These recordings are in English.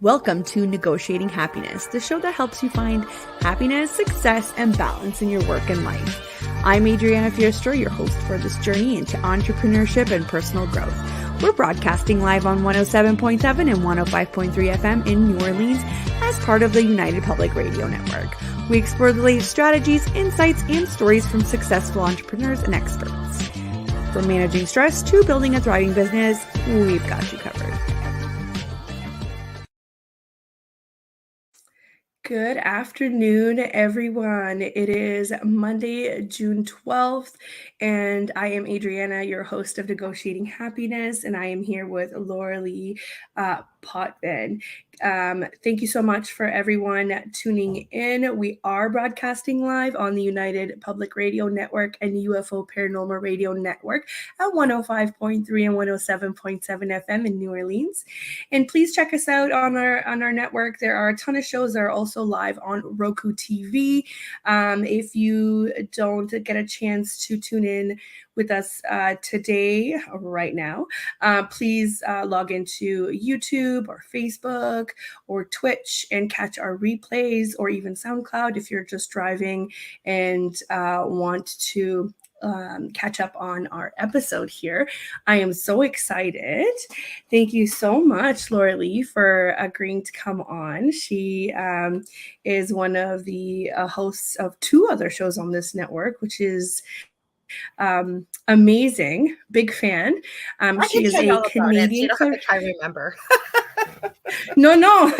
Welcome to Negotiating Happiness, the show that helps you find happiness, success, and balance in your work and life. I'm Adriana Fierastrau, your host for this journey into entrepreneurship and personal growth. We're broadcasting live on 107.7 and 105.3 FM in New Orleans as part of the United Public Radio Network. We explore the latest strategies, insights, and stories from successful entrepreneurs and experts. From managing stress to building a thriving business, we've got you covered. Good afternoon, everyone. It is Monday, June 12th, and I am Adriana, your host of Negotiating Happiness, and I am here with Lorilei Potvin. Thank you so much for everyone tuning in. We are broadcasting live on the United Public Radio Network and UFO Paranormal Radio Network at 105.3 and 107.7 FM in New Orleans. And please check us out on our network. There are a ton of shows that are also live on Roku TV. If you don't get a chance to tune in with us today, right now, please log into YouTube or Facebook or Twitch and catch our replays, or even SoundCloud if you're just driving and want to catch up on our episode here. I am so excited. Thank you so much, Lorilei, for agreeing to come on. She is one of the hosts of two other shows on this network, which is amazing. Big fan. She is a Canadian. You don't have to try to remember. No,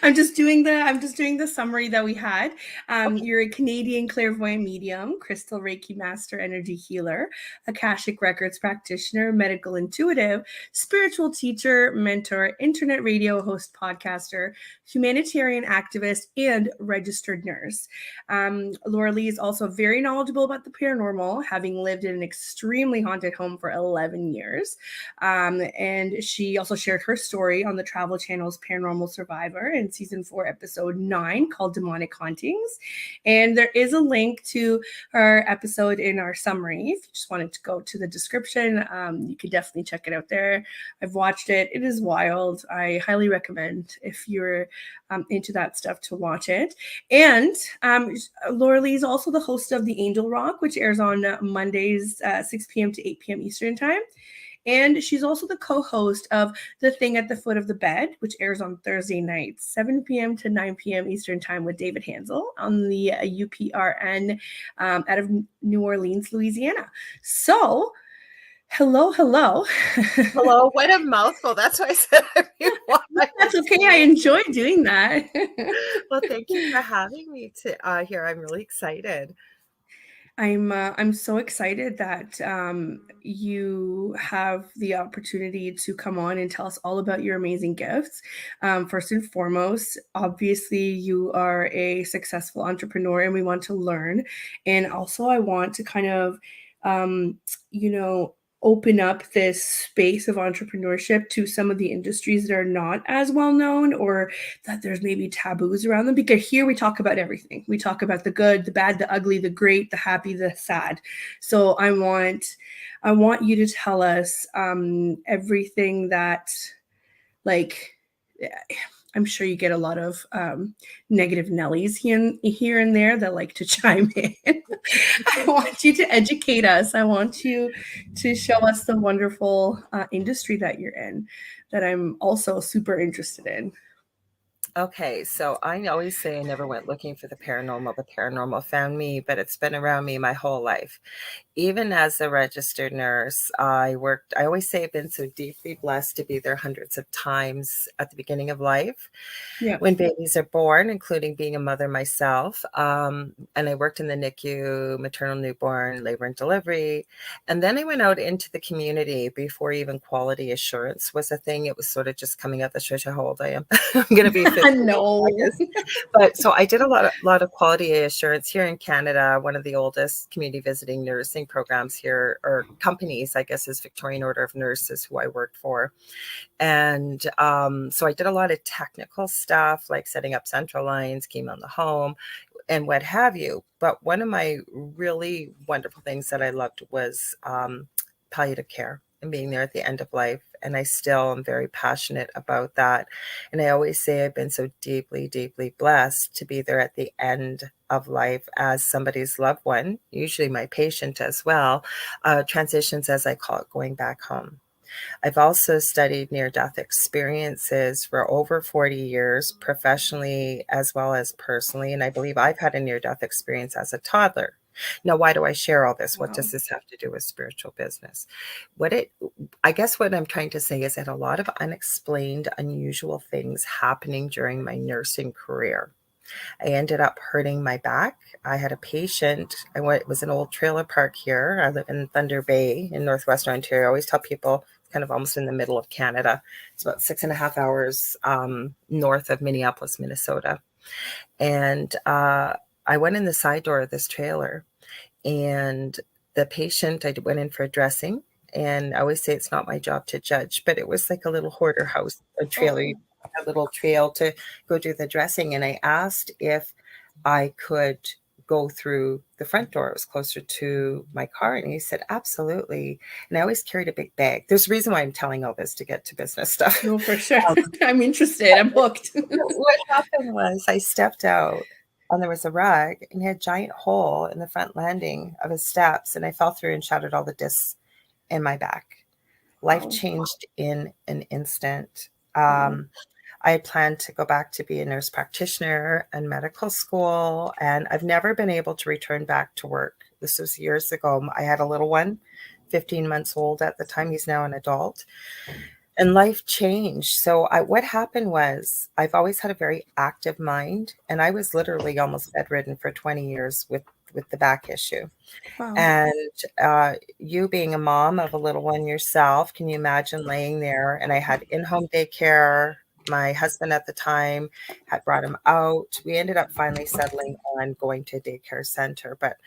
I'm just doing the summary that we had. Okay. You're a Canadian clairvoyant medium, crystal Reiki master, energy healer, Akashic records practitioner, medical intuitive, spiritual teacher, mentor, internet radio host, podcaster, humanitarian activist, and registered nurse. Lorilei is also very knowledgeable about the paranormal, having lived in an extremely haunted home for 11 years. And she also shared her story on the Travel Channel's Paranormal Survivor in season 4, episode 9, called Demonic Hauntings. And there is a link to her episode in our summary. If you just wanted to go to the description, you can definitely check it out there. I've watched it. It is wild. I highly recommend, if you're into that stuff, to watch it. And Lorilei is also the host of The Angel Rock, which airs on Mondays, 6 p.m. to 8 p.m. Eastern Time. And she's also the co-host of The Thing at the Foot of the Bed, which airs on Thursday nights, 7 p.m. to 9 p.m. Eastern Time, with David Hanzel on the UPRN out of New Orleans, Louisiana. So, hello. Hello, what a mouthful. That's why I said That's okay. I enjoy doing that. Well, thank you for having me here. I'm really excited. I'm so excited that you have the opportunity to come on and tell us all about your amazing gifts. First and foremost, obviously, you are a successful entrepreneur, and we want to learn. And also, I want to kind of, open up this space of entrepreneurship to some of the industries that are not as well known, or that there's maybe taboos around them, because here we talk about everything. We talk about the good, the bad, the ugly, the great, the happy, the sad. So I want you to tell us everything that, like, I'm sure you get a lot of negative Nellies here and there that like to chime in. I want you to educate us. I want you to show us the wonderful industry that you're in, that I'm also super interested in. Okay, so I always say I never went looking for the paranormal. The paranormal found me, but it's been around me my whole life. Even as a registered nurse, I always say I've been so deeply blessed to be there hundreds of times at the beginning of life. Yeah. When babies are born, including being a mother myself. And I worked in the NICU, maternal newborn, labor and delivery. And then I went out into the community before even quality assurance was a thing. It was sort of just coming out. That shows you how old I am. I'm going to be 50. No. But so I did a lot of quality assurance here in Canada. One of the oldest community visiting nursing programs here, or companies, I guess, is Victorian Order of Nurses, who I worked for. And so I did a lot of technical stuff, like setting up central lines, chemo in the home, and what have you. But one of my really wonderful things that I loved was palliative care. and being there at the end of life. And I still am very passionate about that. And I always say I've been so deeply, deeply blessed to be there at the end of life as somebody's loved one, usually my patient as well, transitions, as I call it, going back home. I've also studied near death experiences for over 40 years, professionally as well as personally. And I believe I've had a near death experience as a toddler. Now, why do I share all this? What Wow. does this have to do with spiritual business? I guess what I'm trying to say is that a lot of unexplained, unusual things happening during my nursing career. I ended up hurting my back. I had a patient. It was an old trailer park here. I live in Thunder Bay in northwestern Ontario. I always tell people it's kind of almost in the middle of Canada. It's about 6.5 hours north of Minneapolis, Minnesota. And I went in the side door of this trailer, and the patient, I went in for a dressing. And I always say it's not my job to judge, but it was like a little hoarder house, a trailer, Oh, a little trail to go do the dressing. And I asked if I could go through the front door. It was closer to my car. And he said, absolutely. And I always carried a big bag. There's a reason why I'm telling all this to get to business stuff. no, for sure. I'm interested. I'm hooked. What happened was I stepped out and there was a rug and he had a giant hole in the front landing of his steps. And I fell through and shattered all the discs in my back. Life Wow. changed in an instant. Wow. I had planned to go back to be a nurse practitioner and medical school, and I've never been able to return back to work. This was years ago. I had a little one, 15 months old at the time. He's now an adult, and life changed. So what happened was I've always had a very active mind, and I was literally almost bedridden for 20 years with the back issue. Wow. And you being a mom of a little one yourself, can you imagine laying there? And I had in-home daycare. My husband at the time had brought him out. We ended up finally settling on going to a daycare center, but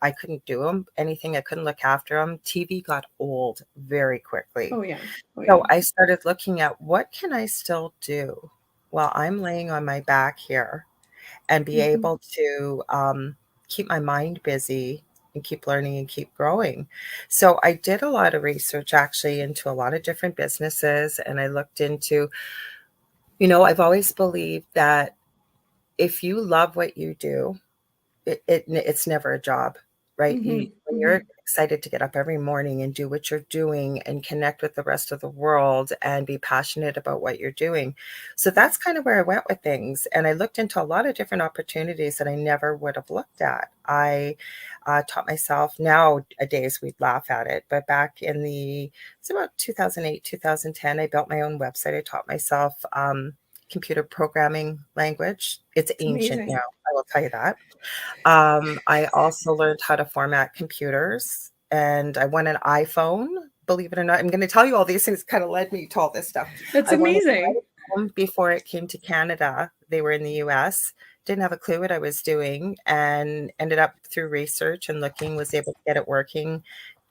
I couldn't do anything. I couldn't look after him. TV got old very quickly. Oh, yeah. Oh, yeah. So I started looking at what can I still do while I'm laying on my back here and be Mhm. able to keep my mind busy and keep learning and keep growing. So I did a lot of research actually into a lot of different businesses. And I looked into, I've always believed that if you love what you do, it's never a job, right? Mhm. When you're Mhm. excited to get up every morning and do what you're doing and connect with the rest of the world and be passionate about what you're doing. So that's kind of where I went with things. And I looked into a lot of different opportunities that I never would have looked at. I taught myself, nowadays we'd laugh at it, but back it's about 2008, 2010, I built my own website. I taught myself computer programming language. It's It's ancient now, amazing. I will tell you that. I also learned how to format computers, and I won an iPhone. Believe it or not, I'm going to tell you all these things kind of led me to all this stuff. That's I won an amazing. iPhone before it came to Canada. They were in the US. Didn't have a clue what I was doing, and ended up through research and looking, was able to get it working.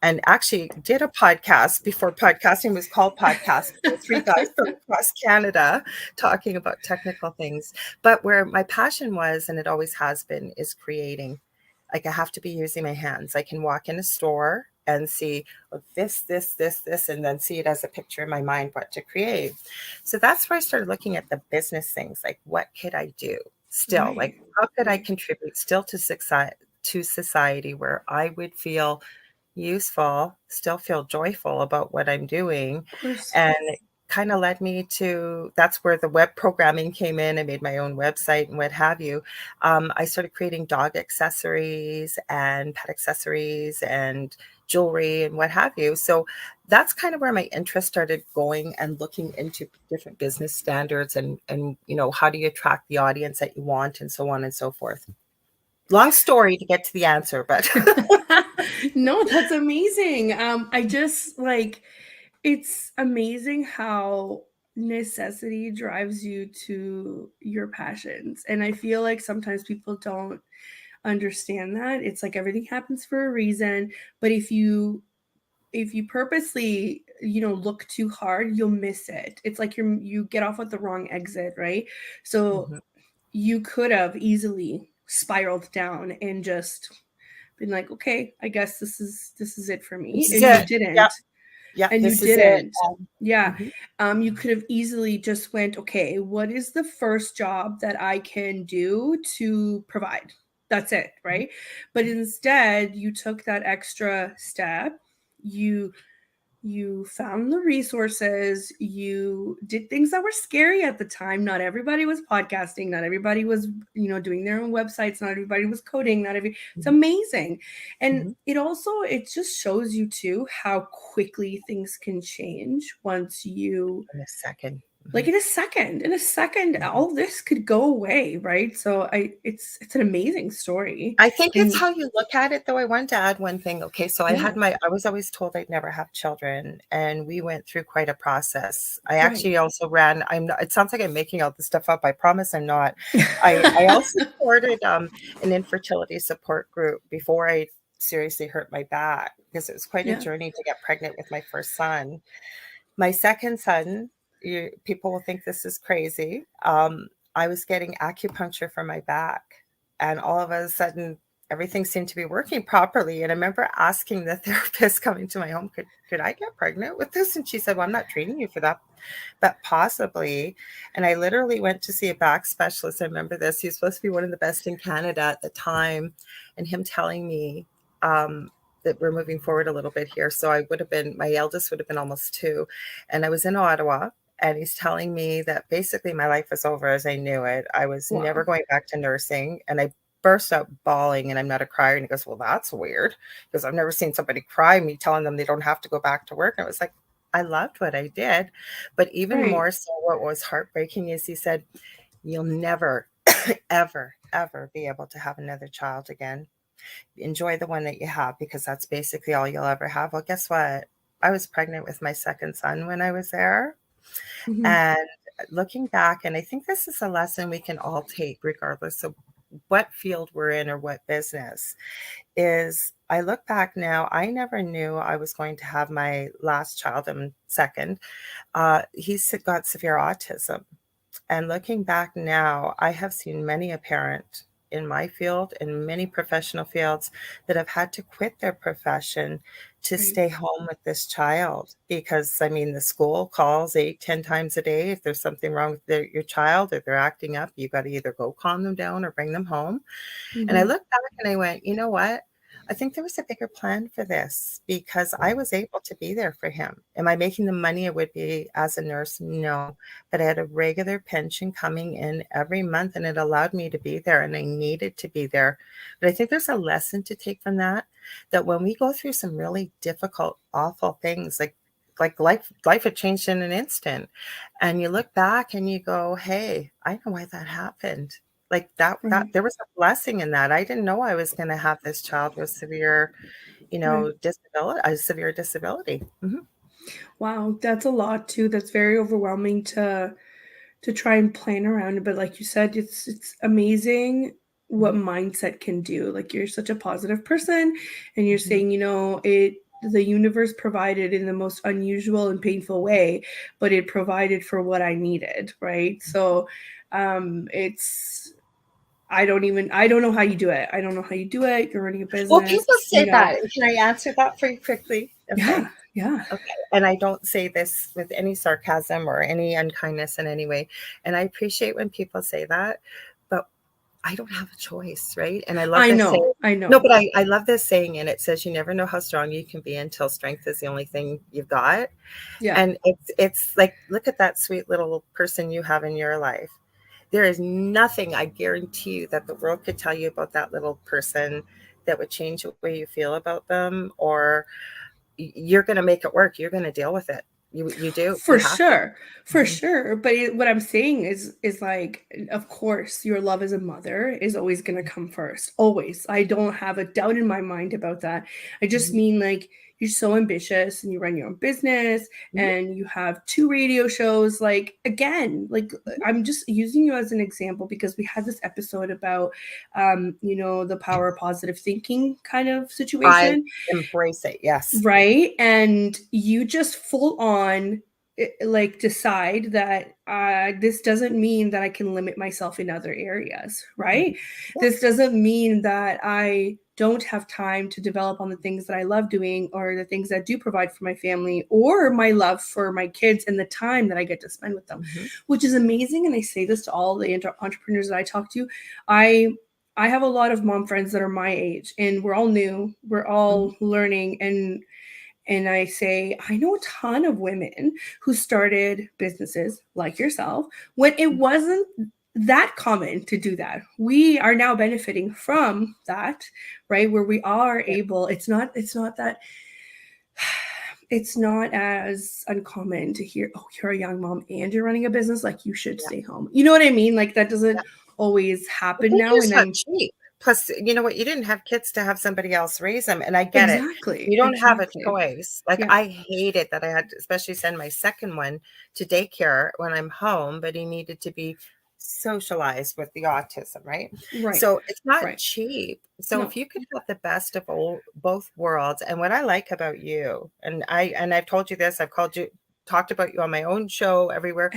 And actually did a podcast before podcasting was called podcast. Three guys from across Canada talking about technical things. But where my passion was, and it always has been, is creating. Like I have to be using my hands. I can walk in a store and see this, and then see it as a picture in my mind, what to create. So that's where I started looking at the business things. Like, what could I do still? Like, Right. how could I Right. contribute still to society where I would feel useful, still feel joyful about what I'm doing. Of course. And it kind of led me to that's where the web programming came in. I made my own website and what have you. I started creating dog accessories and pet accessories and jewelry and what have you. So that's kind of where my interest started going and looking into different business standards and how do you attract the audience that you want and so on and so forth. Long story to get to the answer, but No, that's amazing. I just like it's amazing how necessity drives you to your passions. And I feel like sometimes people don't understand that. It's like everything happens for a reason, but if you purposely, look too hard, you'll miss it. It's like you get off at the wrong exit, right? So Mhm. you could have easily spiraled down and just been like, okay, I guess this is it for me, This is and you it. Yeah. didn't. Yeah, and you this is it. didn't. Yeah. Mhm, You could have easily just went, okay, what is the first job that I can do to provide? That's it, mhm, right? But instead, you took that extra step. You you found the resources, you did things that were scary at the time. Not everybody was podcasting, not everybody was, doing their own websites, not everybody was coding, not every it's mhm, amazing. And mhm. it just shows you too how quickly things can change once you, In a second. like, Mhm, in a second mhm. all this could go away, right? So it's an amazing story. I think it's And how you look at it, though. I wanted to add one thing. Okay, so yeah, I was always told I'd never have children, and we went through quite a process. I right. actually also ran, I'm not, it sounds like I'm making all this stuff up. I promise I'm not. I also started an infertility support group before I seriously hurt my back because it was quite a Yeah. journey to get pregnant with my first son. My second son, people will think this is crazy. I was getting acupuncture for my back, and all of a sudden, everything seemed to be working properly. And I remember asking the therapist coming to my home, could I get pregnant with this? And she said, well, I'm not treating you for that, but possibly. And I literally went to see a back specialist. I remember this. He was supposed to be one of the best in Canada at the time, and him telling me, that we're moving forward a little bit here. So my eldest would have been almost 2. And I was in Ottawa, and he's telling me that basically my life was over as I knew it. I was never Wow. going back to nursing. And I burst out bawling, and I'm not a crier. And he goes, well, that's weird, because I've never seen somebody cry, me telling them they don't have to go back to work. And I was like, I loved what I did. But even Right. more so, what was heartbreaking is he said, you'll never, ever, ever be able to have another child again. Enjoy the one that you have, because that's basically all you'll ever have. Well, guess what? I was pregnant with my second son when I was there. Mhm. And looking back, and I think this is a lesson we can all take, regardless of what field we're in or what business, is I look back now, I never knew I was going to have my last child and second. He's got severe autism. And looking back now, I have seen many a parent in my field and many professional fields that have had to quit their profession to Right. stay home with this child, because I mean, the school calls 8, 10 times a day. If there's something wrong with your child, if they're acting up, you got to either go calm them down or bring them home. And I Mhm. looked back and I went, you know what? I think there was a bigger plan for this, because I was able to be there for him. Am I making the money I would be as a nurse? No. But I had a regular pension coming in every month, and it allowed me to be there, and I needed to be there. But I think there's a lesson to take from that, that when we go through some really difficult, awful things, like life had changed in an instant, and you look back and you go, hey, I know why that happened. Like that Right. there was a blessing in that. I didn't know I was gonna have this child with severe, Right. disability, a severe disability. Mhm, Wow, that's a lot too. That's very overwhelming to try and plan around. But like you said, it's amazing what mhm, mindset can do. Like, you're such a positive person, and you're mhm. saying, the universe provided in the most unusual and painful way, but it provided for what I needed, right? So it's I don't know how you do it. I don't know how you do it. You're running a Well, business, people say that. Can I answer that for you quickly? Okay. yeah, yeah. Okay. And I don't say this with any sarcasm or any unkindness in any way. And I appreciate when people say that, but I don't have a choice, right? And I love I this saying. know, I No, know. but I love this saying, and it says you never know how strong you can be until strength is the only thing you've got. Yeah, And it's like, look at that sweet little person you have in your life. There is nothing, I guarantee you, that the world could tell you about that little person that would change the way you feel about them, or you're going to make it work. You're going to deal with it. You do. You for have to. sure, for Mhm, sure. But what I'm saying is like, of course, your love as a mother is always going to come first. Always. I don't have a doubt in my mind about that. I just mhm, mean, like, you're so ambitious and you run your own business mhm, and you have 2 radio shows. Like, again, like, mhm. I'm just using you as an example because we had this episode about the power of positive thinking kind of I situation. embrace it. Yes. Right? And you just full on, like, decide that this doesn't mean that I can limit myself in other areas, right? Mhm. Yeah. This doesn't mean that I don't have time to develop on the things that I love doing or the things that do provide for my family or my love for my kids and the time that I get to spend with them, Mm-hmm. which is amazing. And I say this to all the entrepreneurs that I talk to. I have a lot of mom friends that are my age and we're all new, we're Mm-hmm. all learning, and I say, I know a ton of women who started businesses like yourself when it wasn't that common to do that. We are now benefiting from that, right? Where we are able, it's not as uncommon to hear, oh, you're a young mom and you're running a business, like you should Yeah. stay home. You know what I mean? Like that Yeah. doesn't always But happen they're now. just And not I'm cheap. Plus, you know what? You didn't have kids to have somebody else raise them, and I get it. exactly, You don't have a exactly. choice. Like, Yeah. I hated that I had to especially send my second one to daycare when I'm home, but he needed to be socialized with the autism, right? Right. So it's not Right. cheap. So if No. you could have the best of both worlds, and what I like about you, and I've told you this, I've called you, talked about you on my own show everywhere.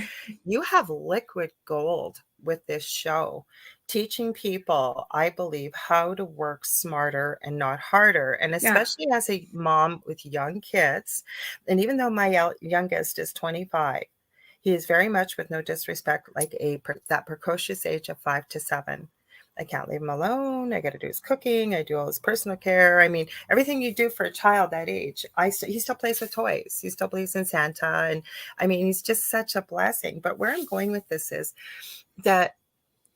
You have liquid gold with this show, teaching people, I believe, how to work smarter and not harder. And Yeah. especially as a mom with young kids, and even though my youngest is 25, he is very much, with no disrespect, like that precocious age of 5 to 7. I can't leave him alone. I got to do his cooking. I do all his personal care. I mean, everything you do for a child that age. He still plays with toys. He still believes in Santa, and I mean, he's just such a blessing. But where I'm going with this is that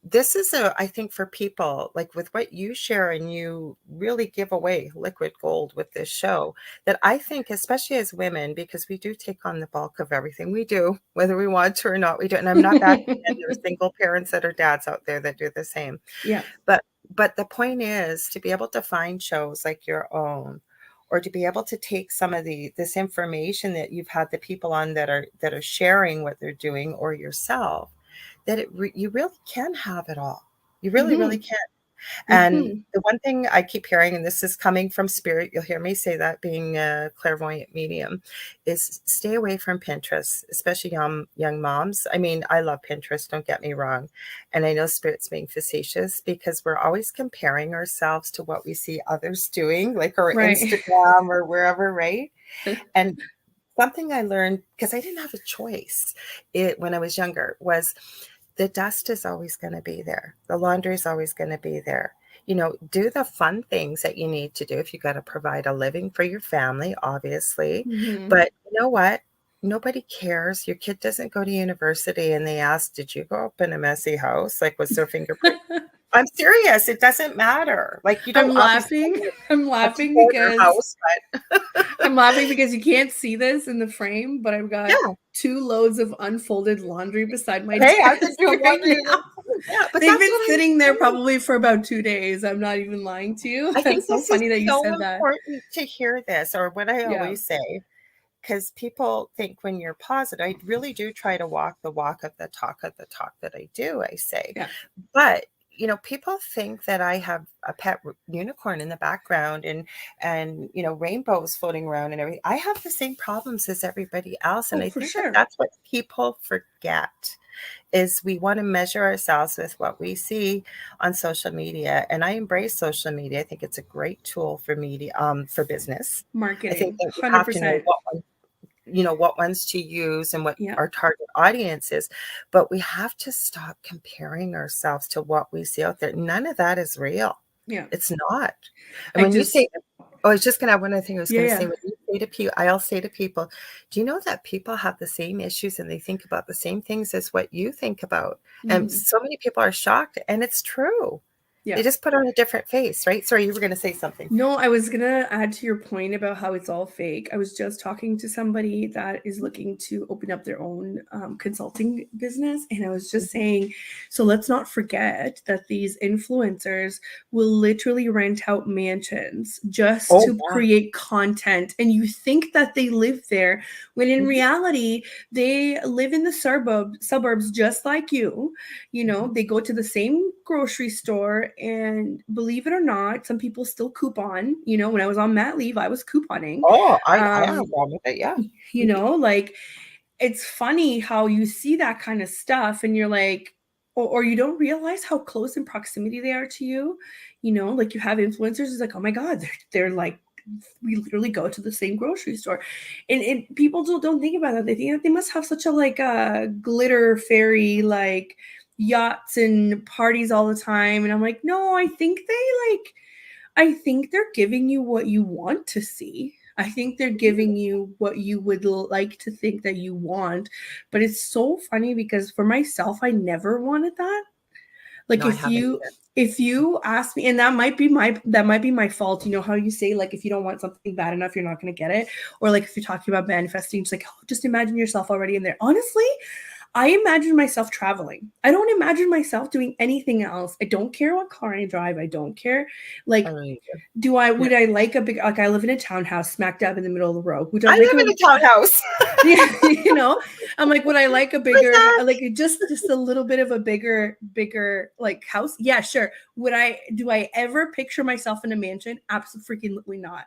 this is I think for people like with what you share, and you really give away liquid gold with this show, that I think, especially as women, because we do take on the bulk of everything we do, whether we want to or not, we do. And I'm not bashing men. There are single parents that are dads out there that do the same. Yeah. But the point is to be able to find shows like your own, or to be able to take some of this information that you've had the people on that are sharing what they're doing, or yourself, that you really can have it all. You really, really Mhm. can. And Mhm. the one thing I keep hearing, and this is coming from spirit, you'll hear me say that being a clairvoyant medium, is stay away from Pinterest, especially young moms. I mean, I love Pinterest, don't get me wrong. And I know spirit's being facetious because we're always comparing ourselves to what we see others doing, like our Right. Instagram or wherever, right? And something I learned, because I didn't have a choice when I was younger, was the dust is always going to be there. The laundry is always going to be there. Do the fun things that you need to do if you got to provide a living for your family, obviously. Mhm. But you know what? Nobody cares. Your kid doesn't go to university and they ask, did you grow up in a messy house? Like, was there fingerprint? I'm serious. It doesn't matter. Like, you don't I'm obviously laughing. live I'm in a laughing corner because house, but I'm laughing because you can't see this in the frame, but I've got yeah. 2 loads of unfolded laundry beside my Hey, I've been desk doing right laundry now. today too. Yeah, but They've that's been what I'm sitting there saying. probably for about 2 days. I'm not even lying to you. I think That's so this is funny that you so said that. important to hear this, or what I Yeah. always say, because people think when you're positive, I really do try to walk the walk of the talk that I do, I say. Yeah. But people think that I have a pet unicorn in the background, and rainbows floating around and everything. I have the same problems as everybody else, and Oh, I for think that sure. that's what people forget, is we want to measure ourselves with what we see on social media. And I embrace social media. I think it's a great tool for media, for business. I think Marketing. that you have to know 100%. what ones to use and what Yeah. our target audience is. But we have to stop comparing ourselves to what we see out there. None of that is real. Yeah. It's not. And I when you say, just oh, I was just gonna have one other thing I was Yeah, gonna say. yeah. When you say to people, I'll say to people, do you know that people have the same issues and they think about the same things as what you think about? And Mhm. so many people are shocked, and it's true. They Yeah. just put on a different face, right? Sorry, you were gonna say something. No, I was gonna add to your point about how it's all fake. I was just talking to somebody that is looking to open up their own consulting business, and I was just Mhm. saying, so let's not forget that these influencers will literally rent out mansions just Oh to yeah. create content, and you think that they live there, when in Mhm. reality they live in the suburbs just like you. Mhm. They go to the same grocery store, and believe it or not, some people still coupon. When I was on mat leave, I was couponing. Oh, I have a Um, problem with it. Yeah. like it's funny how you see that kind of stuff and you're like, or you don't realize how close in proximity they are to you. You know, like you have influencers, it's like, oh my God, they're like, we literally go to the same grocery store. And people don't think about that. They think that they must have such a like glitter fairy, like yachts and parties all the time. And I'm like, no, I think they're giving you what you want to see. I think they're giving you what you would like to think that you want. But it's so funny because for myself, I never wanted that. Like No, I haven't either. if you ask me, and that might be my fault. You know how you say, like, if you don't want something bad enough, you're not going to get it. Or like if you're talking about manifesting, it's like, oh, just imagine yourself already in there. Honestly, I imagine myself traveling. I don't imagine myself doing anything else. I don't care what car I drive. I don't care. I Like, don't either. would I like a big, like, I live in a townhouse smack dab in the middle of the road. Would I I like live in a, a townhouse. yeah, you know, I'm like, would I like a Like bigger, that. like just a little bit of a bigger like house? Yeah, sure. Do I ever picture myself in a mansion? Absolutely not.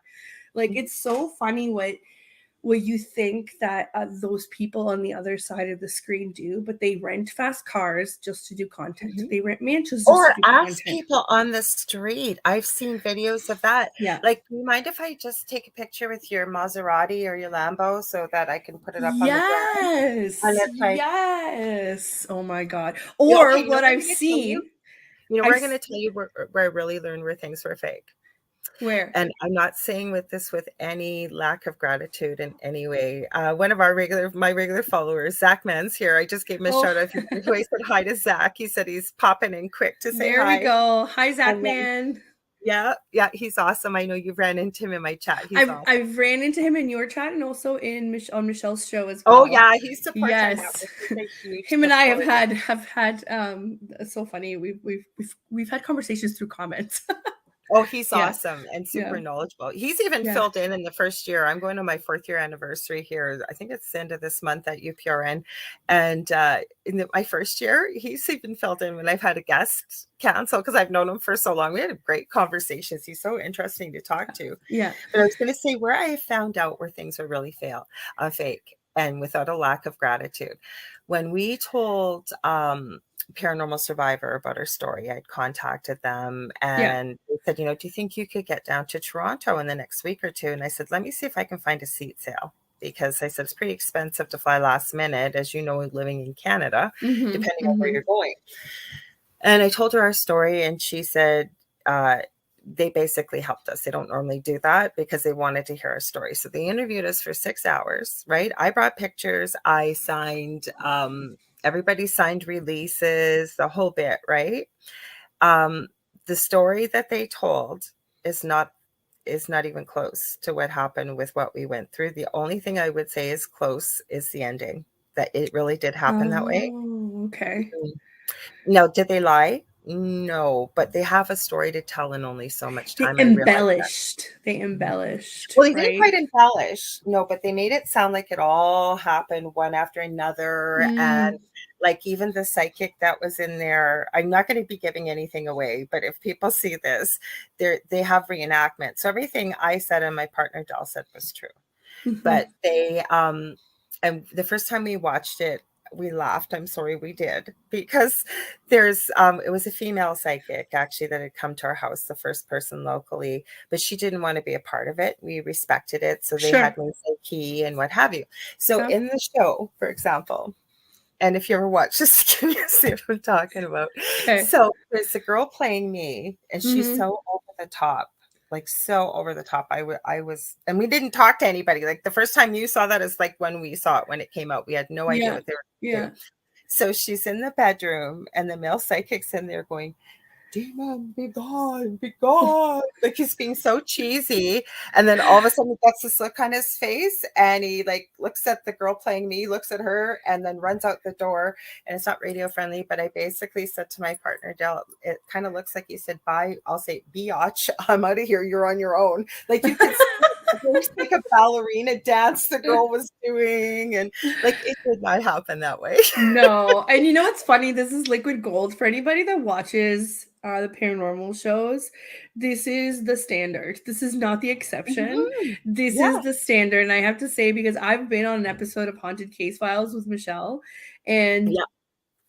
Like, it's so funny what you think that those people on the other side of the screen do, but they rent fast cars just to do content. Mhm. They rent mansions just to Or do ask content. people on the street. I've seen videos of that. Yeah. Like, do you mind if I just take a picture with your Maserati or your Lambo so that I can put it up on the ground? And Yes. it's like, Yes. Oh my God. yeah, okay, Or you know what what I'm I've going to tell you? seen, You know, I've we're going to tell you where I really learned where things were fake. where? And I'm not saying with any lack of gratitude in any way. One of my regular followers, Zach Mans here. I just gave him a Oh, shout out. He said hi to Zach. He said he's popping in quick to say there we hi. go. Hi, Zach And then, man. yeah, yeah, he's awesome. I know you've ran into him in my chat. He's I've awesome. I've ran into him in your chat and also on Michelle's show as Oh well. yeah, he supports our Yes. network. He's a huge Him and I supporter. have had it's so funny. We've had conversations through comments. Oh, he's Yeah. awesome and Yeah. super knowledgeable. He's even Yeah. filled in the first year. I'm going to my 4th year anniversary here. I think it's the end of this month at UPRN. And my first year, he's even filled in when I've had a guest cancel because I've known him for so long. We had great conversations. He's so interesting to talk to. Yeah. But I was going to say where I found out where things are really fake and without a lack of gratitude. When we told Paranormal Survivor about our story, I'd contacted them Yeah. and they said, you know, do you think you could get down to Toronto in the next week or two? And I said, let me see if I can find a seat sale. Because I said it's pretty expensive to fly last minute, as you know, living in Canada, Mm-hmm. depending on where Mm-hmm. you're going. And I told her our story, and she said they basically helped us. They don't normally do that because they wanted to hear our story. So they interviewed us for 6 hours, right? I brought pictures. I signed, everybody signed releases, the whole bit, right? The story that they told is not even close to what happened with what we went through. The only thing I would say is close is the ending, that it really did happen that way. Oh, okay. No, did they lie? No, but they have a story to tell in only so much They time. I realize that. embellished. They embellished, Well, they didn't right? quite embellish, no, but they made it sound like it all happened one after another. And Mm. like even the psychic that was in there, I'm not going to be giving anything away, but if people see this, they have reenactment. So everything I said and my partner Del said was true. Mm-hmm. But and the first time we watched it, we laughed. I'm sorry we did, because it was a female psychic actually that had come to our house, the first person locally, but she didn't want to be a part of it. We respected it. So they Sure. had me say key and what have you. So Yeah. in the show, for example, and if you ever watch this, can you see what I'm talking about? Okay. So there's a girl playing me, and she's Mm-hmm. so over the top, like so over the top. I was, and we didn't talk to anybody. Like the first time you saw that is like when we saw it, when it came out. We had no idea Yeah. what they were going to Yeah. do. So she's in the bedroom, and the male psychic's in there going, demon, be gone, be gone. Like he's being so cheesy. And then all of a sudden he gets this look on his face and he like looks at the girl playing me, looks at her, and then runs out the door. And it's not radio friendly, but I basically said to my partner, Del, it kind of looks like he said, bye. I'll say, biatch, I'm out of here. You're on your own. Like you could see it like a ballerina dance the girl was doing. And like it did not happen that way. No. And you know what's funny? This is liquid gold for anybody that watches the paranormal shows. This is the standard. This is not the exception. Mhm. This Yeah. is the standard. And I have to say, because I've been on an episode of Haunted Case Files with Michelle, and Yeah.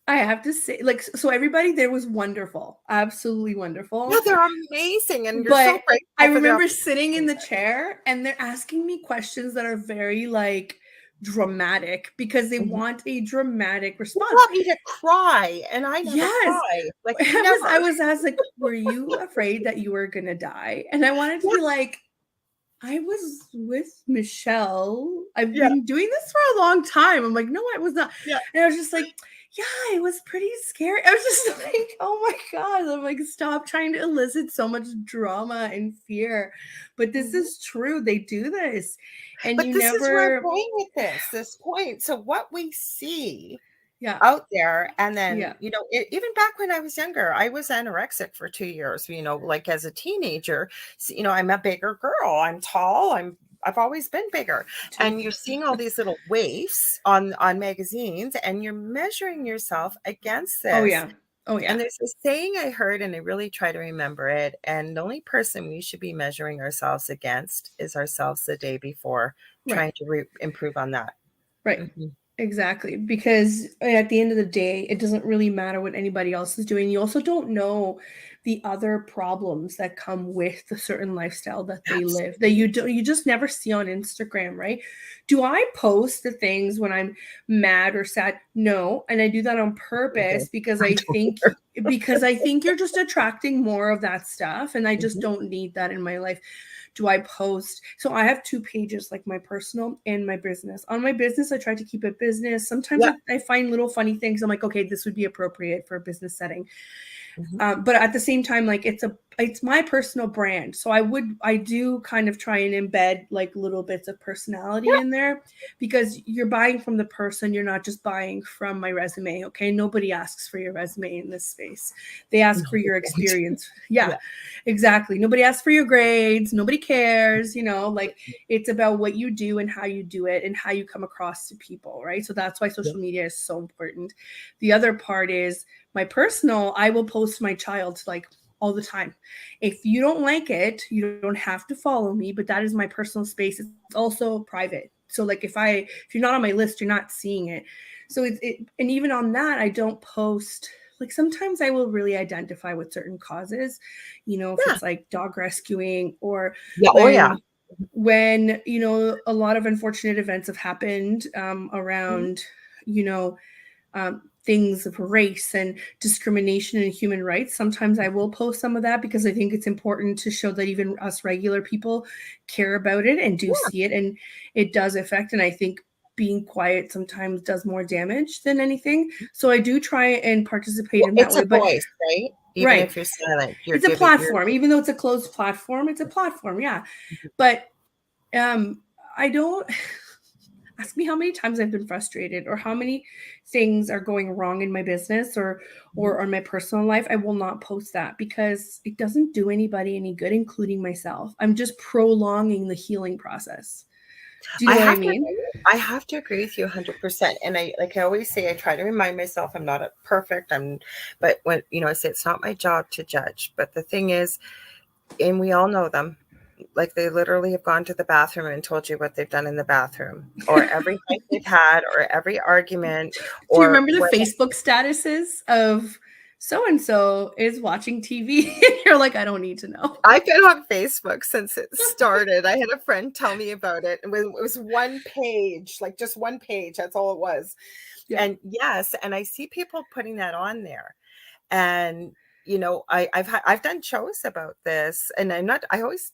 I have to say, like, so everybody there was wonderful, absolutely Yeah, wonderful. they're amazing, and you're so But I grateful for the remember sitting in opportunity. the chair and they're asking me questions that are very like dramatic because they Mhm. want a dramatic You response. want me to cry, and I never Yes. cry, like, I never. was asked, like, "Were you afraid that you were gonna die?" And I wanted to Yeah, be like, "I was with Michelle. I've yeah, been doing this for a long time." I'm like, "No, I was not." yeah. And I was just like, "Yeah, it was pretty scary." I was just like, "Oh my god." I'm like, "Stop trying to elicit so much drama and fear." But this Mhm. is true. They do this. And But you this is where I'm never going with this point. So what we see yeah. out there, and then, Yeah. even back when I was younger, I was anorexic for 2 years, like, as a teenager. I'm a bigger girl, I'm tall, I've always been bigger, Too. and you're seeing all these little waifs on magazines, and you're measuring yourself against Oh this. yeah. Oh And yeah. there's this saying I heard, and I really try to remember it, and the only person we should be measuring ourselves against is ourselves the day before, Right. trying to improve on that. Right. Mhm. Exactly. Because at the end of the day, it doesn't really matter what anybody else is doing. You also don't know the other problems that come with the certain lifestyle that they live that Absolutely. you just never see on Instagram, right? Do I post the things when I'm mad or sad? No, and I do that on I do. purpose I don't either. because I think you're just attracting more of that stuff and I just Mhm. don't need that in my life. Do I post? So I have two pages, like my personal and my business. On my business, I try to keep it business. Sometimes Yeah. I find little funny things. I'm like, okay, this would be appropriate for a business setting. Mhm. But at the same time, like it's my personal brand. So I do kind of try and embed like little bits of personality Yeah. in there because you're buying from the person. You're not just buying from my resume. Okay. Nobody asks for your resume in this space. They ask for No, they your don't. experience. Yeah, Yeah. exactly. Nobody asks for your grades. Nobody cares, like it's about what you do and how you do it and how you come across to people. Right. So that's why Yeah. social media is so important. The other part is my personal, I will post my child like all the time. If you don't like it, you don't have to follow me, but that is my personal space. It's also private. So like if you're not on my list, you're not seeing it. So and even on that, I don't post like sometimes I will really identify with certain causes, if Yeah. it's like dog rescuing or Yeah. Oh, yeah. when a lot of unfortunate events have happened Mhm. around you know things of race and discrimination and human rights. Sometimes I will post some of that because I think it's important to show that even us regular people care about it and do Yeah. see it, and it does affect. And I think being quiet sometimes does more damage than anything. So I do try and participate Well, in that it's way. a But voice, right? Even right, if you're silent, you're it's a giving you're platform, even though it's a closed platform. It's a platform, yeah. But I don't ask me how many times I've been frustrated or how many things are going wrong in my business or Mhm. on my personal life. I will not post that because it doesn't do anybody any good, including myself. I'm just prolonging the healing process. Do you I know what I have to mean? agree I have to agree with you 100%, and I always say, I try to remind myself I'm not a perfect, but when, I say it's not my job to judge, but the thing is, and we all know them, like, they literally have gone to the bathroom and told you what they've done in the bathroom, or every fight they've had, or every argument, Do you or remember the where Facebook statuses of so and so is watching TV? And you're like, I don't need to know. I've been on Facebook since it started. I had a friend tell me about it. It was one page, like, just one page, that's all it was. Yeah. And yes, and I see people putting that on there. And, I've done shows about this, and I always,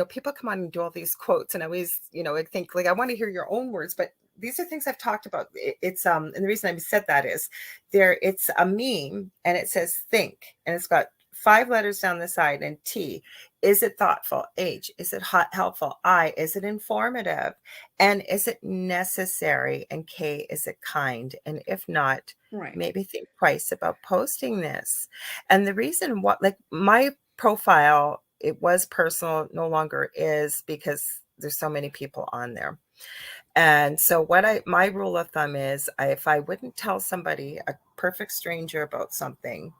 people come on and do all these quotes, and I always, I think, like, I want to hear your own words, but these are things I've talked about. And the reason I said that is it's a meme, and it says think, and it's got 5 letters down the side, and T, is it thoughtful? H, is it helpful? I, is it informative? And is it necessary? And K, is it kind? And if not, Right. maybe think twice about posting this. And the reason, like, my profile, it was personal, no longer is, because there's so many people on there. And so my rule of thumb is, if I wouldn't tell somebody, a perfect stranger, about something,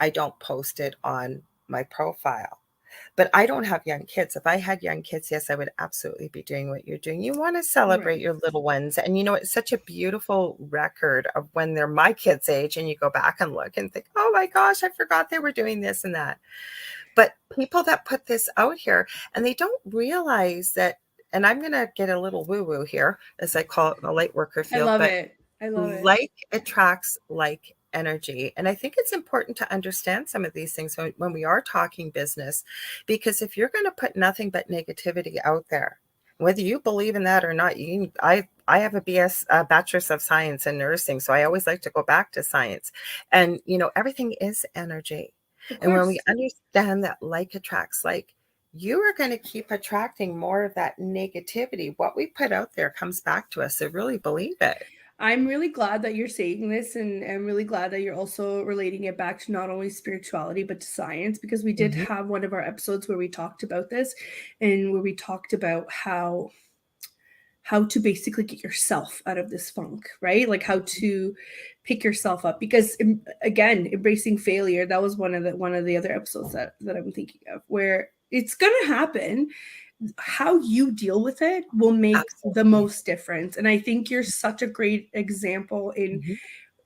I don't post it on my profile. But I don't have young kids. If I had young kids, yes, I would absolutely be doing what you're doing. You want to celebrate Right. your little ones. And it's such a beautiful record of when they're my kids' age and you go back and look and think, oh my gosh, I forgot they were doing this and that. But people that put this out here and they don't realize that, and I'm going to get a little woo woo here, as I call it in the light worker I field, love but it. I love it. like attracts like energy. And I think it's important to understand some of these things when we are talking business, because if you're going to put nothing but negativity out there, whether you believe in that or not, I have a BS, bachelor's of science in nursing. So I always like to go back to science, and everything is energy. Of And when we course. understand that like attracts like, you are going to keep attracting more of that negativity. What we put out there comes back to us. So really believe it. I'm really glad that you're saying this, and I'm really glad that you're also relating it back to not only spirituality but to science, because we did Mhm. have one of our episodes where we talked about this, and where we talked about how to basically get yourself out of this funk, right? Like how to pick yourself up, because again, embracing failure, that was one of the other episodes that I'm thinking of, where it's going to happen. How you deal with it will make the Absolutely. most difference. And I think you're such a great example in Mhm.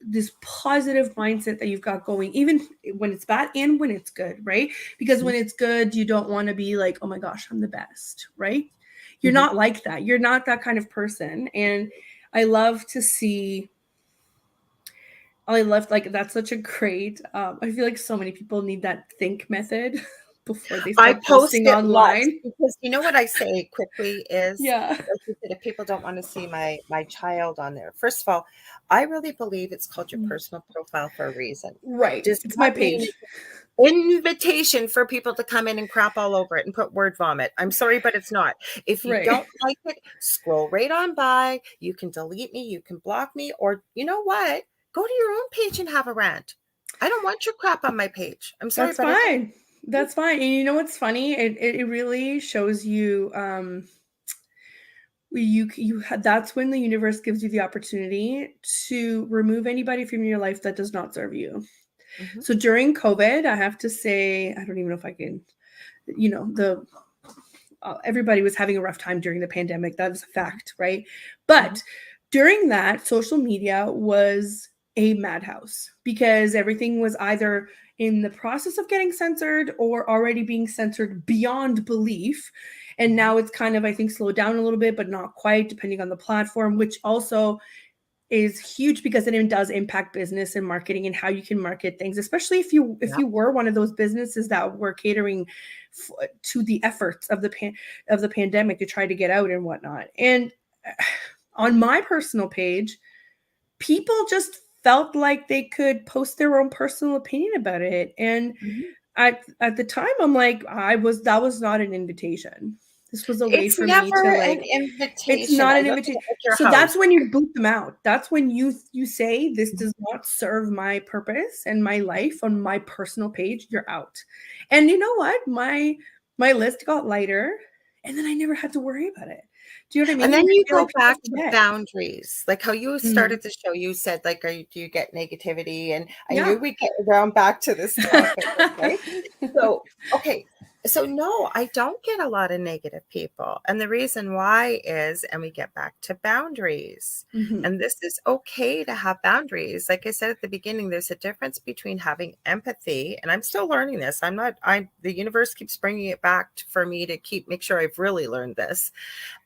this positive mindset that you've got going, even when it's bad and when it's good, right? Because Mhm. when it's good, you don't want to be like, oh my gosh, I'm the best, right? You're Mhm. not like that. You're not that kind of person. And I love to see, I love, like, that's such a great, I feel like so many people need that think method before they I start post posting it lots online. because what I say quickly is, Yeah. like you said, if people don't want to see my child on there, first of all, I really believe it's called your personal profile for a reason. Right. Does It's my not mean page. it's an invitation for people to come in and crap all over it and put word vomit. I'm sorry, but it's not. If you Right. don't like it, scroll right on by. You can delete me, you can block me, or you know what? Go to your own page and have a rant. I don't want your crap on my page. I'm sorry, That's but I don't. fine. That's fine. And you know what's funny? It really shows you, that's when the universe gives you the opportunity to remove anybody from your life that does not serve you. Mhm. So during COVID, I have to say, I don't even know if I can, the everybody was having a rough time during the pandemic. That is a Mhm. fact, right? Mhm. But during that, social media was a madhouse, because everything was either in the process of getting censored or already being censored beyond belief. And Mhm. now it's kind of, I think, slowed down a little bit, but not quite, depending on the platform, which also is huge, because it does impact business and marketing and how you can market things, especially if Yeah. you were one of those businesses that were catering to the efforts of the pandemic to try to get out and whatnot. And on my personal page, people just felt like they could post their own personal opinion about it. And Mhm. at the time, I'm like, that was not an invitation. This was a way It's for me never to, an like, it's invitation. not I an look at invitation. it like your So that's house. when you boot them out. That's when you say, this Mhm. does not serve my purpose and my life on my personal page. You're out. And you know what? My list got lighter, and then I never had to worry about it. Do you know what I And mean? then I you feel go like people back to forget. boundaries, like how you Mhm. started the show. You said, like, do you get negativity? And I knew Yeah. we'd get around back to this topic. Okay. So, okay. So, no, I don't get a lot of negative people. And the reason why is, and we get back to boundaries. Mhm. And this is okay to have boundaries. Like I said at the beginning, there's a difference between having empathy, and I'm still learning this. The universe keeps bringing it back for me to make sure I've really learned this,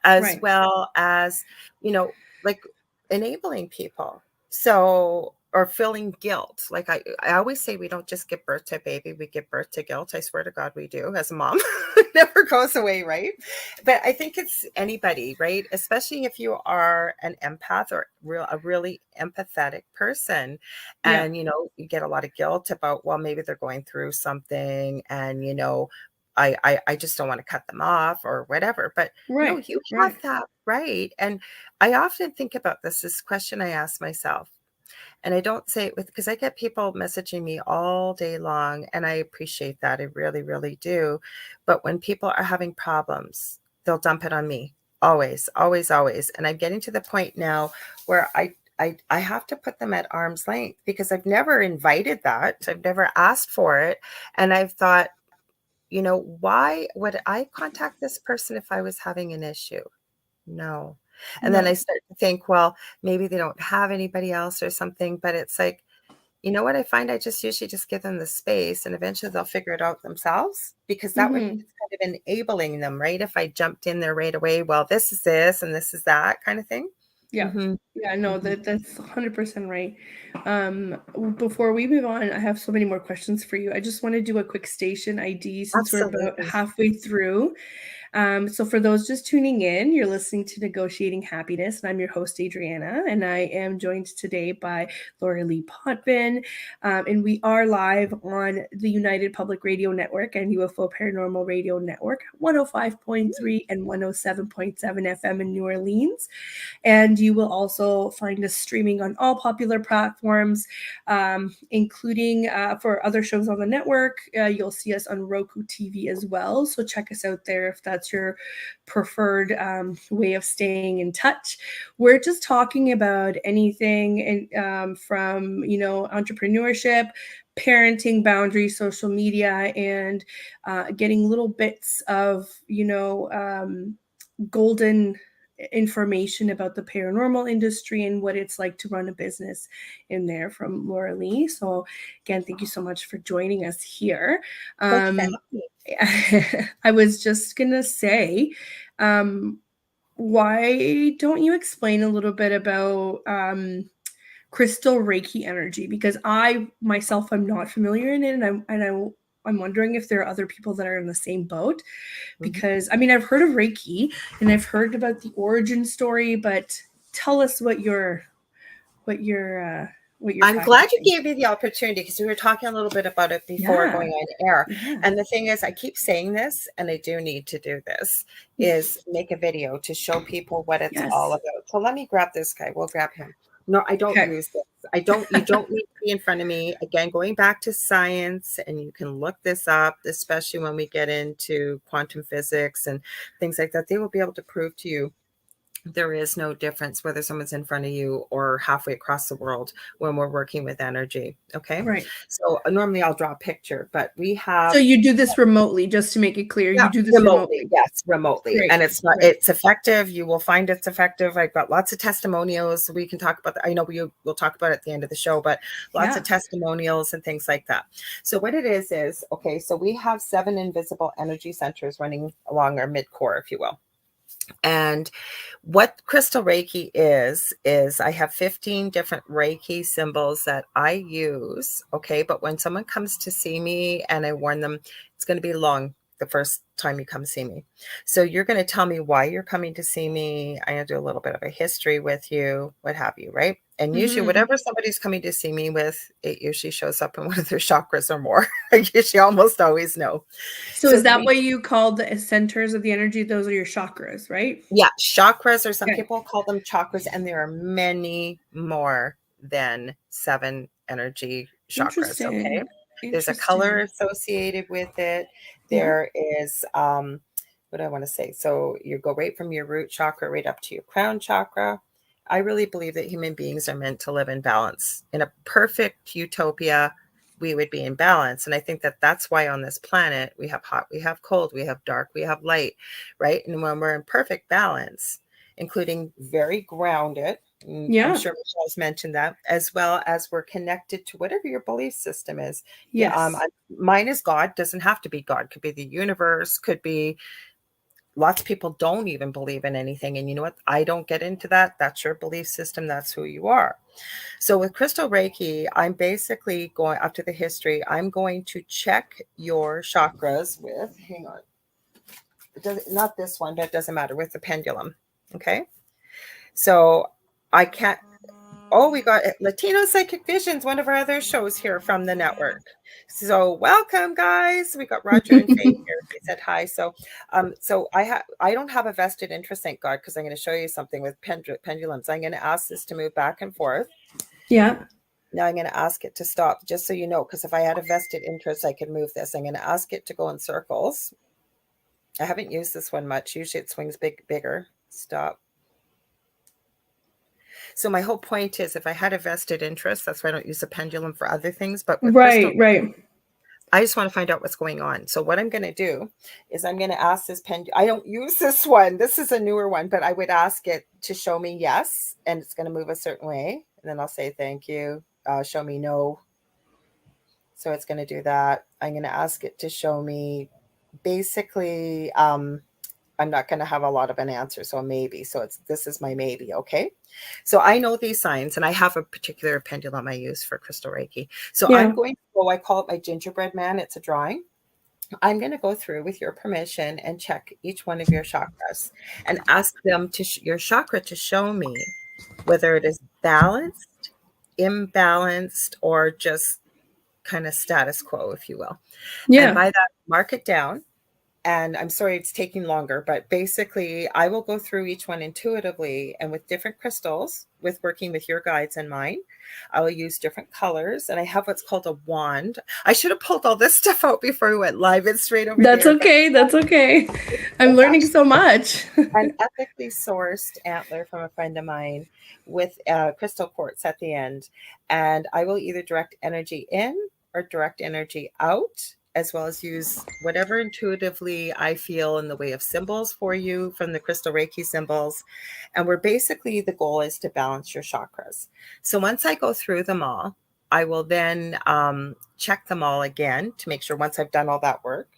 as Right. well as, you know, like enabling people. So, or feeling guilt. Like I always say, we don't just give birth to a baby, we give birth to guilt. I swear to God, we do as a mom. It never goes away, right? But I think it's anybody, right? Especially if you are an empath or a really empathetic person. Yeah. And, you get a lot of guilt about, well, maybe they're going through something and, I just don't want to cut them off or whatever. But no, Right. you have Right. that right. And I often think about this question I ask myself, and I don't say it because I get people messaging me all day long, and I appreciate that. I really, really do. But when people are having problems, they'll dump it on me. Always, always, always. And I'm getting to the point now where I have to put them at arm's length because I've never invited that. I've never asked for it. And I've thought, you know, why would I contact this person if I was having an issue? No. And then I No. start to think, well, maybe they don't have anybody else or something, but it's like, you know what I find? I just usually just give them the space and eventually they'll figure it out themselves because that would Hmm. it's kind of enabling them, right? If I jumped in there right away, well, this is this and this is that kind of thing. Yeah. Hmm. Yeah, no, Hmm. that's 100% right. Before we move on, I have so many more questions for you. I just want to do a quick station ID since we're about Absolutely. halfway through. So, for those just tuning in, you're listening to Negotiating Happiness, and I'm your host, Adriana, and I am joined today by Lorilei Potvin. And we are live on the United Public Radio Network and UFO Paranormal Radio Network, 105.3 and 107.7 FM in New Orleans. And you will also find us streaming on all popular platforms, including for other shows on the network. You'll see us on Roku TV as well. So check us out there if that's your preferred way of staying in touch. We're just talking about anything from, entrepreneurship, parenting boundaries, social media, and getting little bits of, golden information about the paranormal industry and what it's like to run a business in there from Lorilei. So again, thank you so much for joining us here. Thank you for having me. I was just gonna say, why don't you explain a little bit about crystal Reiki energy? Because I myself am not familiar in it, I'm wondering if there are other people that are in the same boat, Mhm. because I mean I've heard of Reiki and I've heard about the origin story, but tell us what your what you're I'm glad you practicing. gave me the opportunity because we were talking a little bit about it before Yeah, going on air. yeah, And the thing is, I keep saying this, and I do need to do this, is make a video to show people what it's all yes. about. So let me grab this guy. We'll grab him. No, I don't Okay. use this. You don't need to be in front of me. Again, going back to science, and you can look this up, especially when we get into quantum physics and things like that. They will be able to prove to you there is no difference whether someone's in front of you or halfway across the world when we're working with energy. Okay. Right. So normally I'll draw a picture, but we So have, you do this remotely, just to make it clear. yeah, You do this remotely. remotely. Yes, remotely. Great. And Great. it's effective. You will find it's effective. I've got lots of testimonials. We can talk about that. I know we'll talk about it at the end of the show, but lots of Yeah. testimonials and things like that. So what it is, okay, so we have 7 invisible energy centers running along our mid core, if you will. And what crystal Reiki is I have 15 different Reiki symbols that I use. Okay. But when someone comes to see me and I warn them, it's going to be long the first time you come see me. So you're going to tell me why you're coming to see me. I'm going to do a little bit of a history with you, what have you, right? And usually, Hmm. whatever somebody's coming to see me with, it usually shows up in one of their chakras or more. I usually almost always know. So So is that we what you call the centers of the energy? Those are your chakras, right? Yeah, chakras, or some Okay. people call them chakras, and there are many more than 7 energy chakras. Okay. Interesting. There's a color Interesting. associated with it. Yeah. There is, what do I want to say? So you go right from your root chakra right up to your crown chakra. I really believe that human beings are meant to live in balance. In a perfect utopia, we would be in balance. And I think that that's why on this planet we have hot, we have cold, we have dark, we have light, right? And when we're in perfect balance, including very grounded, I'm Yeah. sure Michelle's mentioned that, as well as we're connected to whatever your belief system is. Yeah, Yes. mine is God. Doesn't have to be God. Could be the universe. Could be. Lots of people don't even believe in anything, and you know what? I don't get into that. That's your belief system. That's who you are. So with Crystal Reiki, I'm basically going up to the history. I'm going to check your chakras with. Hang on. It does not this one, but it doesn't matter, with the pendulum. Okay. So I can't. Oh, we got Latino Psychic Visions, one of our other shows here from the network. So welcome, guys. We got Roger and Faye here. They said hi. So I don't have a vested interest, thank God, because I'm going to show you something with pendulums. I'm going to ask this to move back and forth. Yeah. Now I'm going to ask it to stop, just so you know, because if I had a vested interest, I could move this. I'm going to ask it to go in circles. I haven't used this one much. Usually it swings bigger. Stop. So my whole point is, if I had a vested interest, that's why I don't use a pendulum for other things. But with crystal, Right. Right. I just want to find out what's going on. So what I'm going to do is I'm going to ask this I don't use this one. This is a newer one, but I would ask it to show me yes, and it's going to move a certain way. And then I'll say, thank you. Show me no. So it's going to do that. I'm going to ask it to show me basically, I'm not going to have a lot of an answer. So maybe, this is my maybe. Okay. So I know these signs, and I have a particular pendulum I use for crystal Reiki. So I'm Yeah. going to go, I call it my gingerbread man. It's a drawing. I'm going to go through with your permission and check each one of your chakras and ask them your chakra to show me whether it is balanced, imbalanced, or just kind of status quo, if you will. And Yeah. by that, mark it down. And I'm sorry it's taking longer, but basically I will go through each one intuitively and with different crystals, with working with your guides and mine. I will use different colors, and I have what's called a wand. I should have pulled all this stuff out before we went live. It's straight over That's there, but okay. That's okay. I'm it's learning actually so much. an ethically sourced antler from a friend of mine with crystal quartz at the end. And I will either direct energy in or direct energy out, as well as use whatever intuitively I feel in the way of symbols for you from the crystal Reiki symbols. And we're basically, the goal is to balance your chakras. So once I go through them all, I will then check them all again to make sure, once I've done all that work,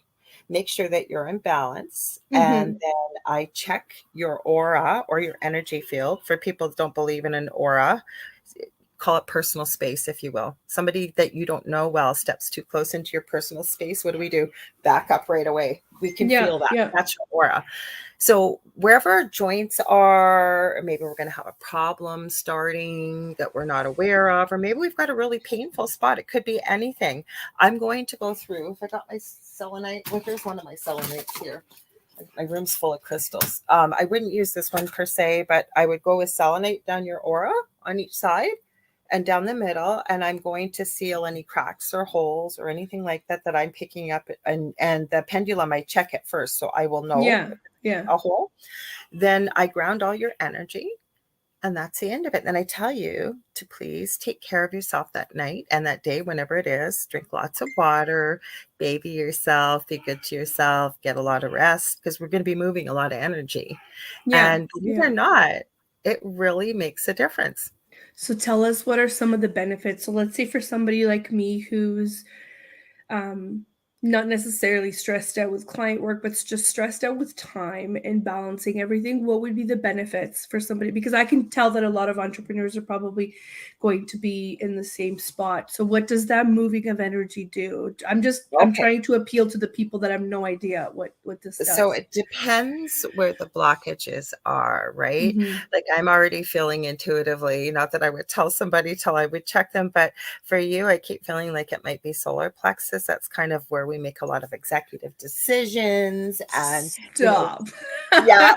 make sure that you're in balance. And Mm-hmm. then I check your aura or your energy field. For people that don't believe in an aura, call it personal space, if you will. Somebody that you don't know well steps too close into your personal space. What do? Back up right away. We can Yeah. feel that. Yeah. That's your aura. So wherever our joints are, or maybe we're going to have a problem starting that we're not aware of, or maybe we've got a really painful spot. It could be anything. I'm going to go through. If I got my selenite, well, here's one of my selenites here. My room's full of crystals. I wouldn't use this one per se, but I would go with selenite down your aura on each side and down the middle, and I'm going to seal any cracks or holes or anything like that that I'm picking up. And the pendulum, I check it first, so I will know Yeah. Yeah. a hole. Then I ground all your energy, and that's the end of it. Then I tell you to please take care of yourself that night and that day, whenever it is. Drink lots of water, baby yourself, be good to yourself, get a lot of rest, because we're going to be moving a lot of energy. Yeah. And believe it Yeah. or not, it really makes a difference. So tell us, what are some of the benefits? So let's say for somebody like me who's um, not necessarily stressed out with client work, but just stressed out with time and balancing everything, what would be the benefits for somebody? Because I can tell that a lot of entrepreneurs are probably going to be in the same spot. So what does that moving of energy do? I'm Okay. trying to appeal to the people that have no idea what this So does. it depends where the blockages are, right? Mm-hmm. Like I'm already feeling intuitively, not that I would tell somebody till I would check them, but for you, I keep feeling like it might be solar plexus. That's kind of where we make a lot of executive decisions and, Stop. yeah.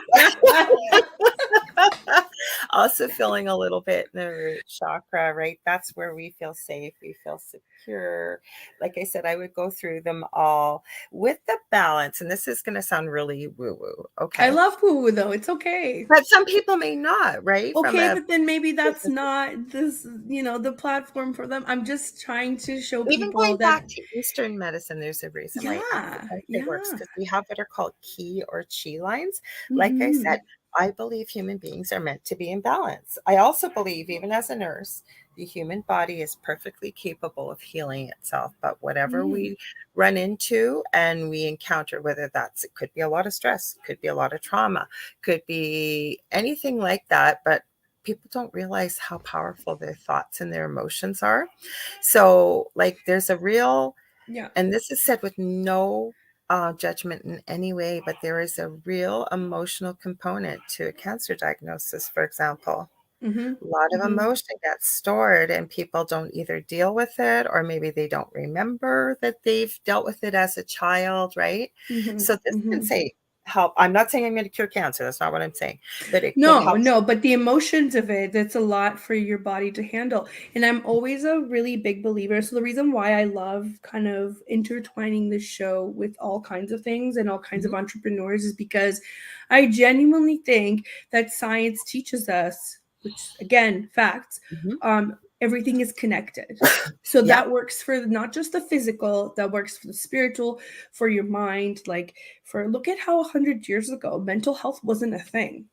Also feeling a little bit in the root chakra, right? That's where we feel safe, we feel secure. Like I said, I would go through them all with the balance. And this is going to sound really woo-woo, I okay? love woo woo though. It's okay. But some people may not, right? From Okay, a but then maybe that's not this, the platform for them. I'm just trying to show even people going that, back to Eastern medicine, there's a reason why yeah, acupuncture works, yeah. because we have what are called ki or chi lines. Like I said, Mm-hmm. I believe human beings are meant to be in balance. I also believe, even as a nurse, the human body is perfectly capable of healing itself. But whatever Mm. we run into and we encounter, whether it could be a lot of stress, could be a lot of trauma, could be anything like that. But people don't realize how powerful their thoughts and their emotions are. So, like, there's a real, Yeah. and this is said with no judgment in any way, but there is a real emotional component to a cancer diagnosis, for example. Mm-hmm. A lot of Mm-hmm. emotion gets stored, and people don't either deal with it, or maybe they don't remember that they've dealt with it as a child, right? Mm-hmm. So, this can Mm-hmm. say, help. I'm not saying I'm going to cure cancer. That's not what I'm saying, but it could No, help. no, but the emotions of it, that's a lot for your body to handle. And I'm always a really big believer. So the reason why I love kind of intertwining this show with all kinds of things and all kinds of Mhm, entrepreneurs is because I genuinely think that science teaches us, which again, facts, mhm. um, everything is connected. So Yeah. that works for not just the physical, that works for the spiritual, for your mind. Like, for look at how 100 years ago mental health wasn't a thing.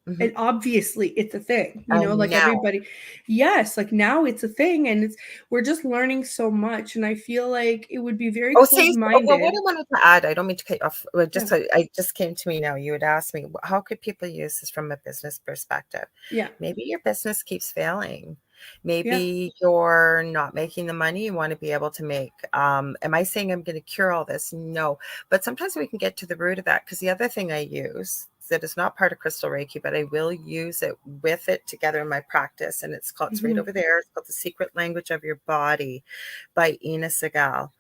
Mhm. And obviously it's a thing, like Now. everybody. Yes, like now it's a thing, and we're just learning so much, and I feel like it would be very Oh, see, well, what close-minded. I wanted to add, I don't mean to cut you off. Well, Yeah, I just came to me now. You had asked me, how could people use this from a business perspective? yeah, Maybe your business keeps failing. yeah. Maybe you're not making the money you want to be able to make. Am I saying I'm going to cure all this? No. But sometimes we can get to the root of that, because the other thing I use that is not part of Crystal Reiki, but I will use it with it together in my practice. And it's right Mm-hmm, over there. It's called The Secret Language of Your Body by Ina Segal.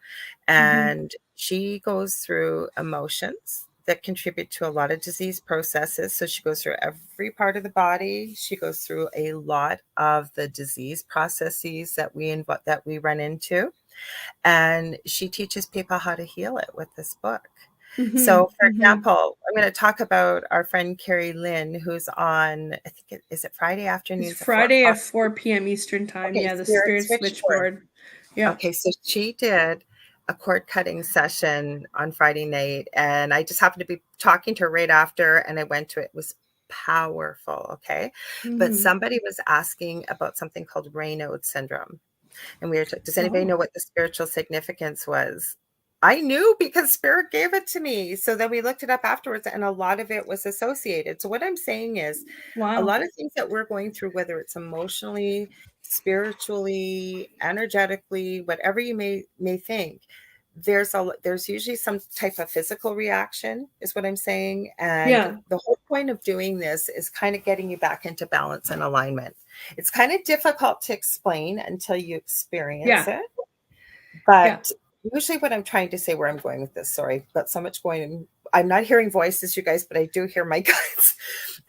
mm-hmm, And she goes through emotions that contribute to a lot of disease processes. So she goes through every part of the body. She goes through a lot of the disease processes that we run into. And she teaches people how to heal it with this book. mm-hmm, So, for mm-hmm. example, I'm going to talk about our friend Carrie Lynn, who's on, I think is it Friday It's afternoons at 4 Friday o'clock? at 4 p.m. Eastern time. Okay, Yeah, the Spirit spirit Switchboard. switchboard. Yeah. Okay, so she did a cord cutting session on Friday night, and I just happened to be talking to her right after, and I went to it. It was powerful, okay? But Mm-hmm. somebody was asking about something called Raynaud syndrome. And we were, does anybody Oh, know what the spiritual significance was? I knew because Spirit gave it to me. So then we looked it up afterwards, and a lot of it was associated. So what I'm saying is, a wow. lot of things that we're going through, whether it's emotionally, spiritually, energetically, whatever you may think, there's usually some type of physical reaction, is what I'm saying. And Yeah, the whole point of doing this is kind of getting you back into balance and alignment. It's kind of difficult to explain until you experience yeah, it. yeah. But usually what I'm trying to say, where I'm going with this, sorry, got so much going in. I'm not hearing voices, you guys, but I do hear my guts,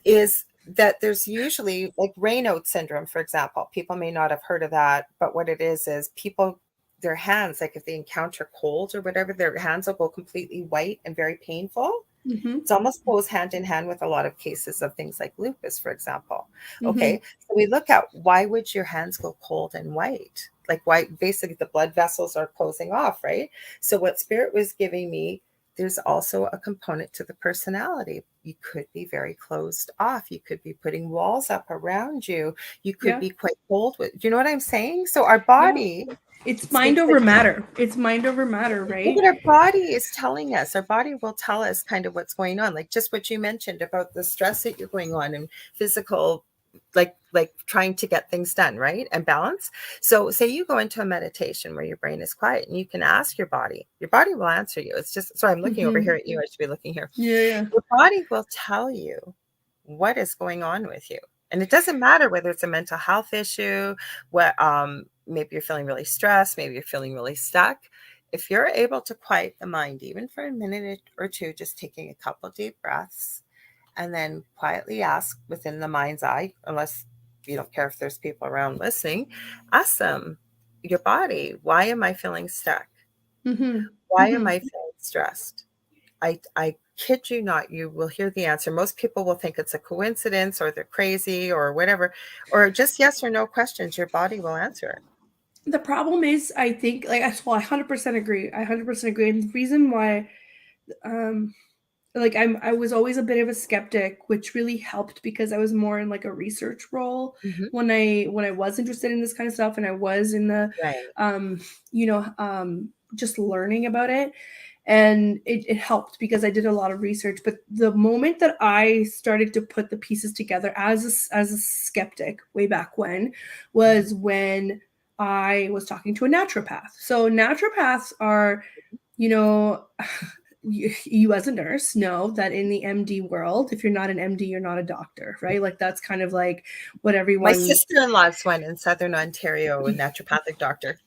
is that there's usually like Raynaud syndrome, for example. People may not have heard of that, but what it is people, their hands, like if they encounter cold or whatever, their hands will go completely white and very painful. Mm-hmm, It's almost goes hand in hand with a lot of cases of things like lupus, for example. mm-hmm. Okay, so we look at, why would your hands go cold and white? Like, why? Basically, the blood vessels are closing off, right? So what Spirit was giving me, there's also a component to the personality. You could be very closed off. You could be putting walls up around you. You could Yeah, be quite cold with. Do you know what I'm saying? So our yeah. body It's mind speaks. over matter. It's mind over matter, Yeah, right? but our body is telling us, our body will tell us kind of what's going on. Like just what you mentioned about the stress that you're going on and physical, like trying to get things done, right? And balance. So say you go into a meditation where your brain is quiet and you can ask your body will answer you. It's just, sorry, I'm looking over Mm-hmm. here at you. I should be looking here. Yeah, yeah. Your body will tell you what is going on with you. And it doesn't matter whether it's a mental health issue, what maybe you're feeling really stressed, maybe you're feeling really stuck. If you're able to quiet the mind, even for a minute or two, just taking a couple deep breaths and then quietly ask within the mind's eye, unless you don't care if there's people around listening, ask them, your body, why am I feeling stuck? Mm-hmm. Why am Mm-hmm. I feeling stressed? I kid you not, you will hear the answer. Most people will think it's a coincidence or they're crazy or whatever, or just yes or no questions. Your body will answer it. The problem is, I think, like, well, I 100% agree. I 100% agree. And the reason why, um, like, I was always a bit of a skeptic, which really helped because I was more in like a research role Mhm. when I was interested in this kind of stuff, and I was in the, Right. um, just learning about it. And it helped because I did a lot of research. But the moment that I started to put the pieces together as a skeptic way back when Mhm. was when I was talking to a naturopath. So naturopaths are, you know, you as a nurse know that in the MD world, if you're not an MD, you're not a doctor, right? Like that's kind of like what My everyone. sister-in-law's one in Southern Ontario, a naturopathic doctor.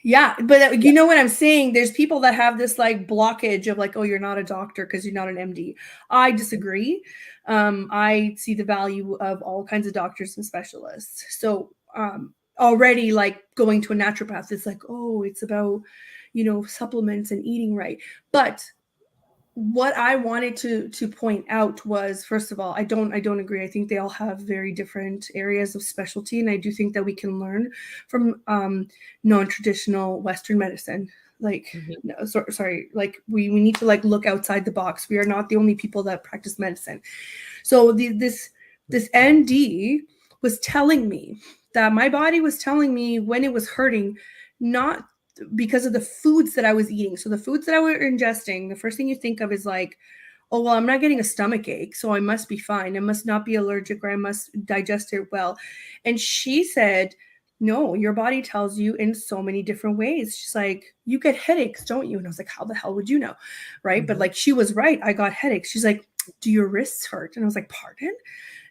Yeah, but Yeah. you know what I'm saying? There's people that have this like blockage of like, oh, you're not a doctor because you're not an MD. I disagree. I see the value of all kinds of doctors and specialists. So already like going to a naturopath, it's like, oh, it's about, supplements and eating right. But what I wanted to point out was, first of all, I don't agree. I think they all have very different areas of specialty, and I do think that we can learn from non-traditional Western medicine. Like, Mhm. no, sorry, like we need to like look outside the box. We are not the only people that practice medicine. So this ND was telling me that my body was telling me when it was hurting, not because of the foods that I was eating. So the foods that I was ingesting, the first thing you think of is like, oh, well, I'm not getting a stomach ache, so I must be fine. I must not be allergic, or I must digest it well. And she said, no, your body tells you in so many different ways. She's like, you get headaches, don't you? And I was like, how the hell would you know? Right. But Mhm. like, she was right. I got headaches. She's like, do your wrists hurt? And I was like, pardon?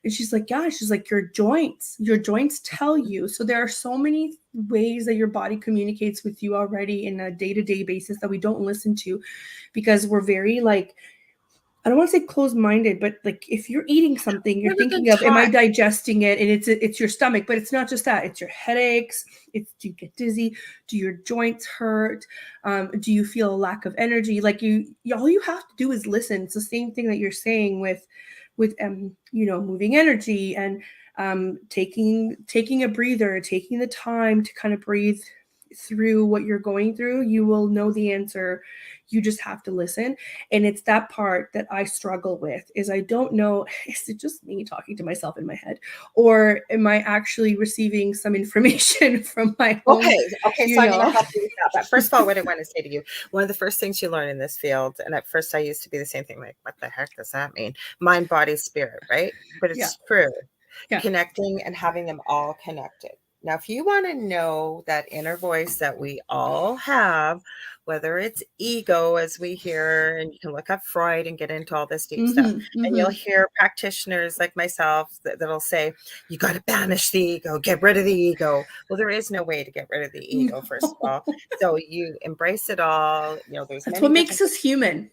And she's like, yeah. She's like, your joints tell you. So there are so many ways that your body communicates with you already in a day-to-day basis that we don't listen to, because we're very like, I don't want to say closed-minded, but like if you're eating something, you're Never been thinking of, am I taught. digesting it? And it's your stomach, but it's not just that. It's your headaches. It's, do you get dizzy? Do your joints hurt? Do you feel a lack of energy? Like all you have to do is listen. It's the same thing that you're saying with moving energy and taking a breather, taking the time to kind of breathe through what you're going through. You will know the answer. You just have to listen. And it's that part that I struggle with, is I don't know, is it just me talking to myself in my head, or am I actually receiving some information from my own, Okay, so you I'm gonna know? help you with that. But first of all, what I want to say to you, one of the first things you learn in this field, and at first I used to be the same thing, like, what the heck does that mean? Mind, body, spirit, right? But Yeah. it's true. Yeah. Connecting and having them all connected. Now, if you want to know that inner voice that we all have, whether it's ego, as we hear, and you can look up Freud and get into all this deep stuff, Mm-hmm. and you'll Mm-hmm. hear practitioners like myself that'll say, you got to banish the ego, get rid of the ego. Well, there is no way to get rid of the ego, first of all. No. So you embrace it all. There's That's many what different, makes us human.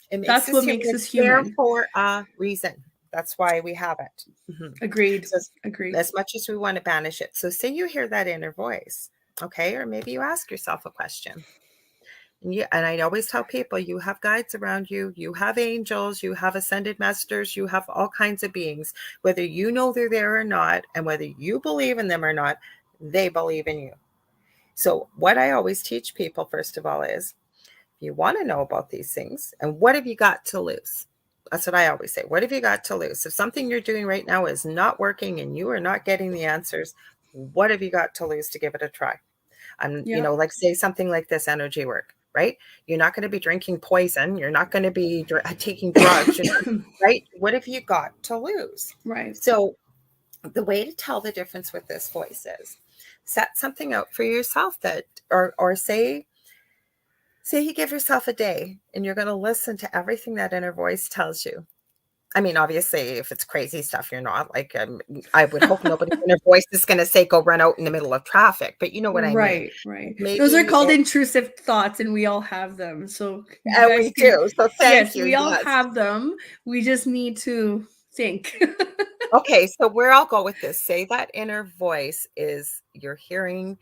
it makes That's us what human. makes us It's there human. for a reason. That's why we have it. Agreed. So Agreed. as much as we want to banish it. So say you hear that inner voice, okay? Or maybe you ask yourself a question. And I always tell people, you have guides around you, you have angels, you have ascended masters, you have all kinds of beings, whether you know they're there or not, and whether you believe in them or not, they believe in you. So what I always teach people, first of all, is you want to know about these things, and what have you got to lose? That's what I always say. What have you got to lose? If something you're doing right now is not working and you are not getting the answers, what have you got to lose to give it a try? Yeah. Like say something like this energy work, right? You're not going to be drinking poison. You're not going to be taking drugs, right? What have you got to lose? Right. So the way to tell the difference with this voice is set something out for yourself that, or say you give yourself a day and you're going to listen to everything that inner voice tells you. I mean, obviously, if it's crazy stuff, you're not like, I would hope nobody's inner voice is going to say, go run out in the middle of traffic, but you know what I mean. Right, right. Those are Maybe called it, intrusive thoughts, and we all have them. So you and guys we can, do. So thank yes, you. we all Yes. have them. We just need to think. Okay. So where I'll go with this, say that inner voice is you're hearing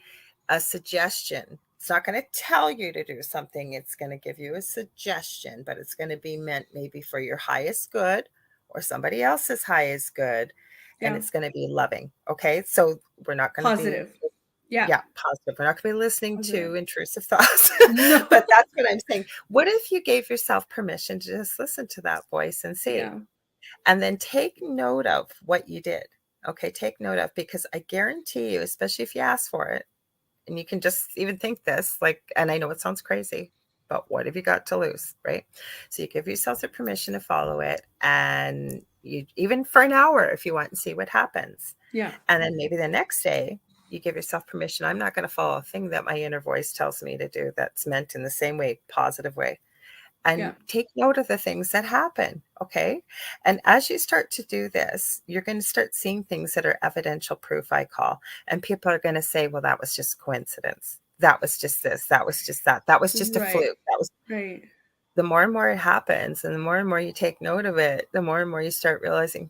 a suggestion. It's not going to tell you to do something. It's going to give you a suggestion, but it's going to be meant maybe for your highest good or somebody else's highest good. And Yeah, it's going to be loving. Okay. So we're not going to be, positive. Yeah, yeah, positive. We're not going to be listening positive. to intrusive thoughts. No. But that's what I'm saying. What if you gave yourself permission to just listen to that voice and see? Yeah, And then take note of what you did. Okay. Take note of, because I guarantee you, especially if you ask for it, and you can just even think this, like, and I know it sounds crazy, but what have you got to lose, right? So you give yourself the permission to follow it, and you, even for an hour if you want, and see what happens. yeah, And then maybe the next day you give yourself permission. I'm not going to follow a thing that my inner voice tells me to do that's meant in the same way, positive way, yeah, and take note of the things that happen. Okay. And as you start to do this, you're going to start seeing things that are evidential proof, I call. And people are going to say, well, that was just coincidence. That was just this. That was just that. That was just a right, fluke. That was, right. the more and more it happens, and the more you take note of it, the more and more you start realizing,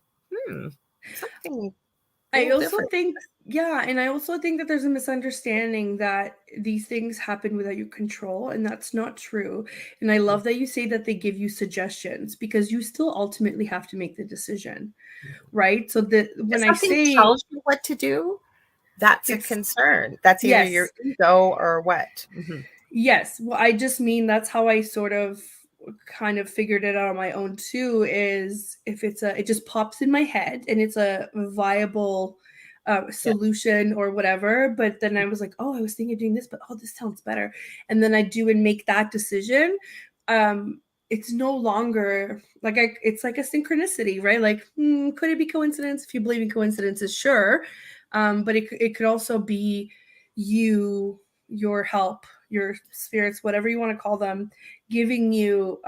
something. a I little also different. think, yeah, and I also think that there's a misunderstanding that these things happen without your control, and that's not true. And I love that you say that they give you suggestions because you still ultimately have to make the decision, right? So that If when I something say tells you what to do, that's a it's concern. That's either your yes, ego or what. Mhm. yes. Well, I just mean that's how I sort of kind of figured it out on my own too, is if it's a it just pops in my head and it's a viable Yeah. solution or whatever, but then I was like, oh, I was thinking of doing this, but oh, this sounds better. And then I do and make that decision. It's no longer like it's like a synchronicity, right? Like, could it be coincidence? If you believe in coincidences, sure. But it could also be you, your help, your spirits, whatever you want to call them, giving you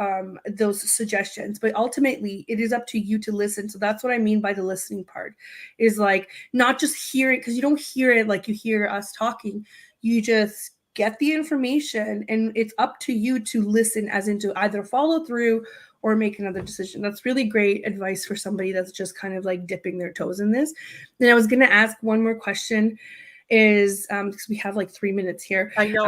those suggestions. But ultimately, it is up to you to listen. So that's what I mean by the listening part, is like not just hear it, because you don't hear it like you hear us talking. You just get the information, and it's up to you to listen, as into either follow through or make another decision. That's really great advice for somebody that's just kind of like dipping their toes in this. Then I was going to ask one more question, is because we have like 3 minutes here. I know.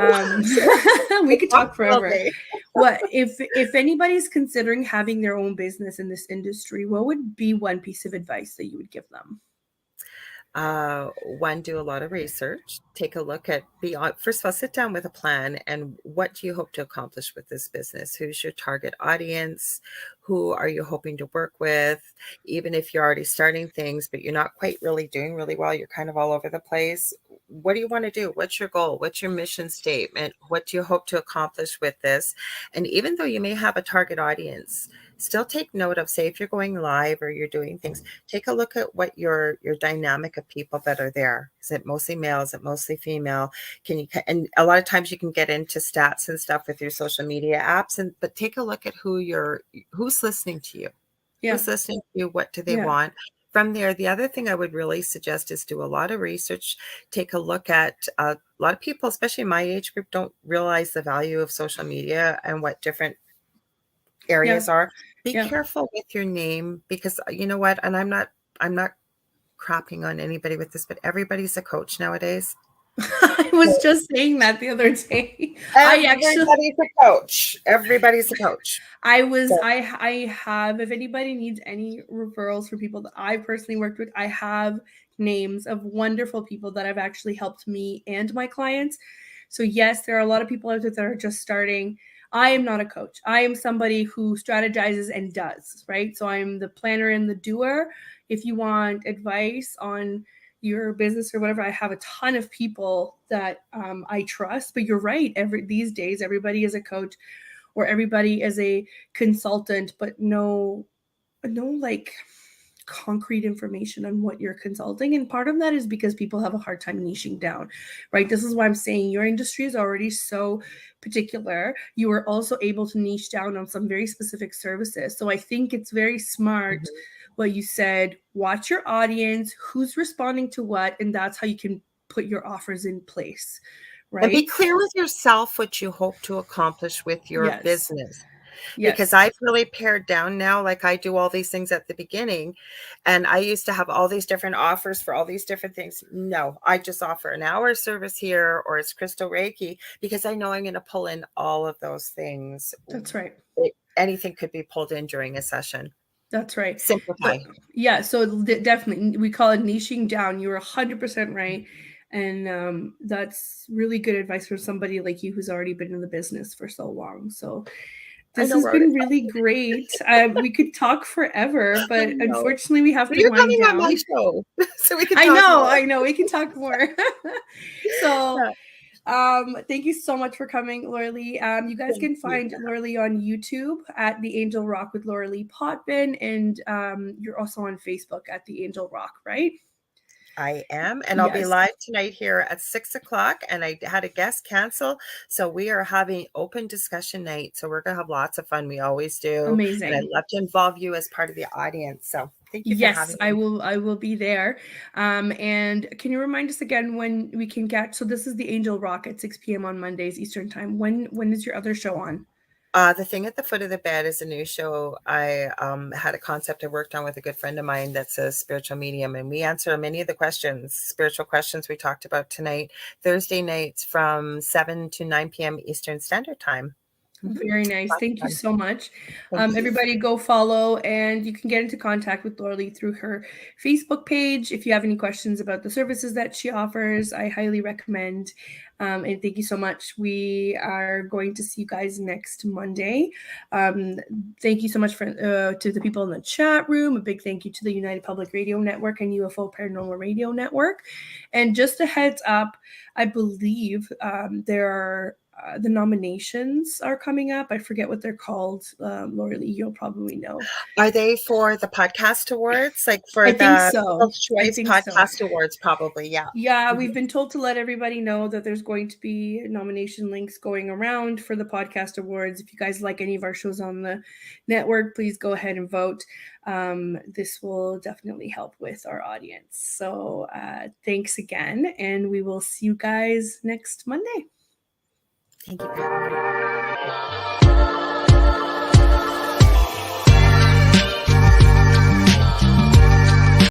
We I could talked talk all forever. day. What if anybody's considering having their own business in this industry, what would be one piece of advice that you would give them? One, do a lot of research. Take a look at beyond. First of all, sit down with a plan and what do you hope to accomplish with this business? Who's your target audience? Who are you hoping to work with? Even if you're already starting things, but you're not quite really doing really well, you're kind of all over the place. What do you want to do? What's your goal? What's your mission statement? What do you hope to accomplish with this? And even though you may have a target audience, still take note of, say, if you're going live or you're doing things, take a look at what your dynamic of people that are there. Is it mostly male? Is it mostly female? Can you, and a lot of times you can get into stats and stuff with your social media apps, and but take a look at who's listening to you. Yeah, Who's listening to you? What do they yeah, want? From there, the other thing I would really suggest is do a lot of research. Take a look at a lot of people, especially my age group, don't realize the value of social media and what different yeah, areas are. Be yeah. careful with your name because you know what, and I'm not crapping on anybody with this, but everybody's a coach nowadays. I was just saying that the other day. I actually Everybody's a coach. Everybody's a coach. So, I have, if anybody needs any referrals for people that I personally worked with, I have names of wonderful people that have actually helped me and my clients. So yes, there are a lot of people out there that are just starting. I am not a coach. I am somebody who strategizes and does, right? So I'm the planner and the doer. If you want advice on your business or whatever, I have a ton of people that I trust. But you're right. These days, everybody is a coach or everybody is a consultant, but no like concrete information on what you're consulting. And part of that is because people have a hard time niching down, right? This is why I'm saying your industry is already so particular. You are also able to niche down on some very specific services. So I think it's very smart mhm. what you said. Watch your audience, who's responding to what, and that's how you can put your offers in place, And be right? clear with yourself what you hope to accomplish with your Yes. business. Because Yes. I've really pared down now. Like I do all these things at the beginning, and I used to have all these different offers for all these different things. No, I just offer an hour service here, or it's crystal Reiki, because I know I'm going to pull in all of those things. That's right. Anything could be pulled in during a session. That's right. Simplify. But yeah, so definitely we call it niching down. You're 100% right. And that's really good advice for somebody like you who's already been in the business for so long. So I this know, has wrote it. been really great. We could talk forever, I but know. unfortunately we have Well, to you're wind coming on my down. show, so we can talk more. I know, we can talk more. So Yeah, thank you so much for coming, Lorilei. You guys thank can you. find Lorilei on YouTube at The Angel Rock with Lorilei Potvin, and you're also on Facebook at The Angel Rock, right? I am, and I'll be Yes, live tonight here at 6 o'clock. And I had a guest cancel, so we are having open discussion night. So we're gonna have lots of fun. We always do, and I'd amazing. love to involve you as part of the audience. So thank you for Yes, having me. I will be there. And can you remind us again when we can get? So this is The Angel Rock at 6 p.m. on Mondays Eastern time. When is your other show on? The Thing at the Foot of the Bed is a new show. I had a concept I worked on with a good friend of mine that's a spiritual medium, and we answer many of the spiritual questions we talked about tonight, Thursday nights from 7 to 9 p.m. Eastern Standard Time. Very nice. Thank you so much. Thank you. Everybody go follow, and you can get into contact with Lorilei through her Facebook page. If you have any questions about the services that she offers, I highly recommend. And thank you so much. We are going to see you guys next Monday. Thank you so much to the people in the chat room. A big thank you to the United Public Radio Network and UFO Paranormal Radio Network. And just a heads up, I believe there are the nominations are coming up. I forget what they're called. Lorilei, you'll probably know. Are they for the podcast awards? Like for I think the so. People's Choice Podcast so. Awards, probably, yeah. Yeah, we've been told to let everybody know that there's going to be nomination links going around for the podcast awards. If you guys like any of our shows on the network, please go ahead and vote. This will definitely help with our audience. So thanks again, and we will see you guys next Monday. Thank you.